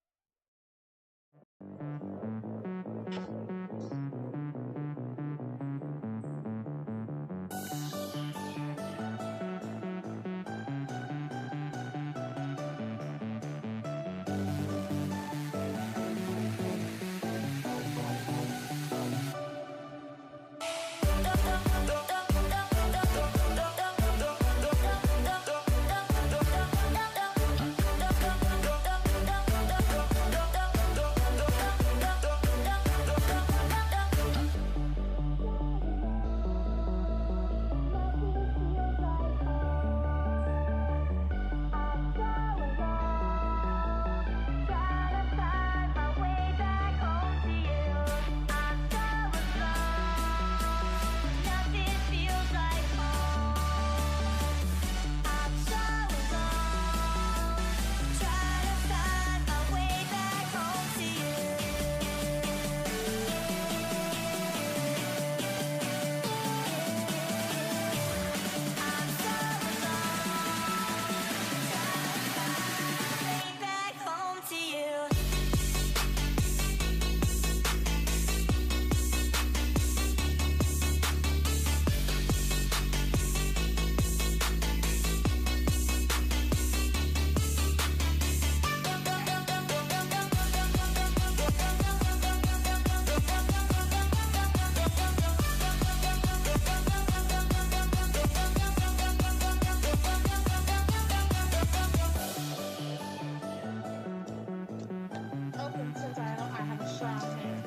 Since I have a strong hand.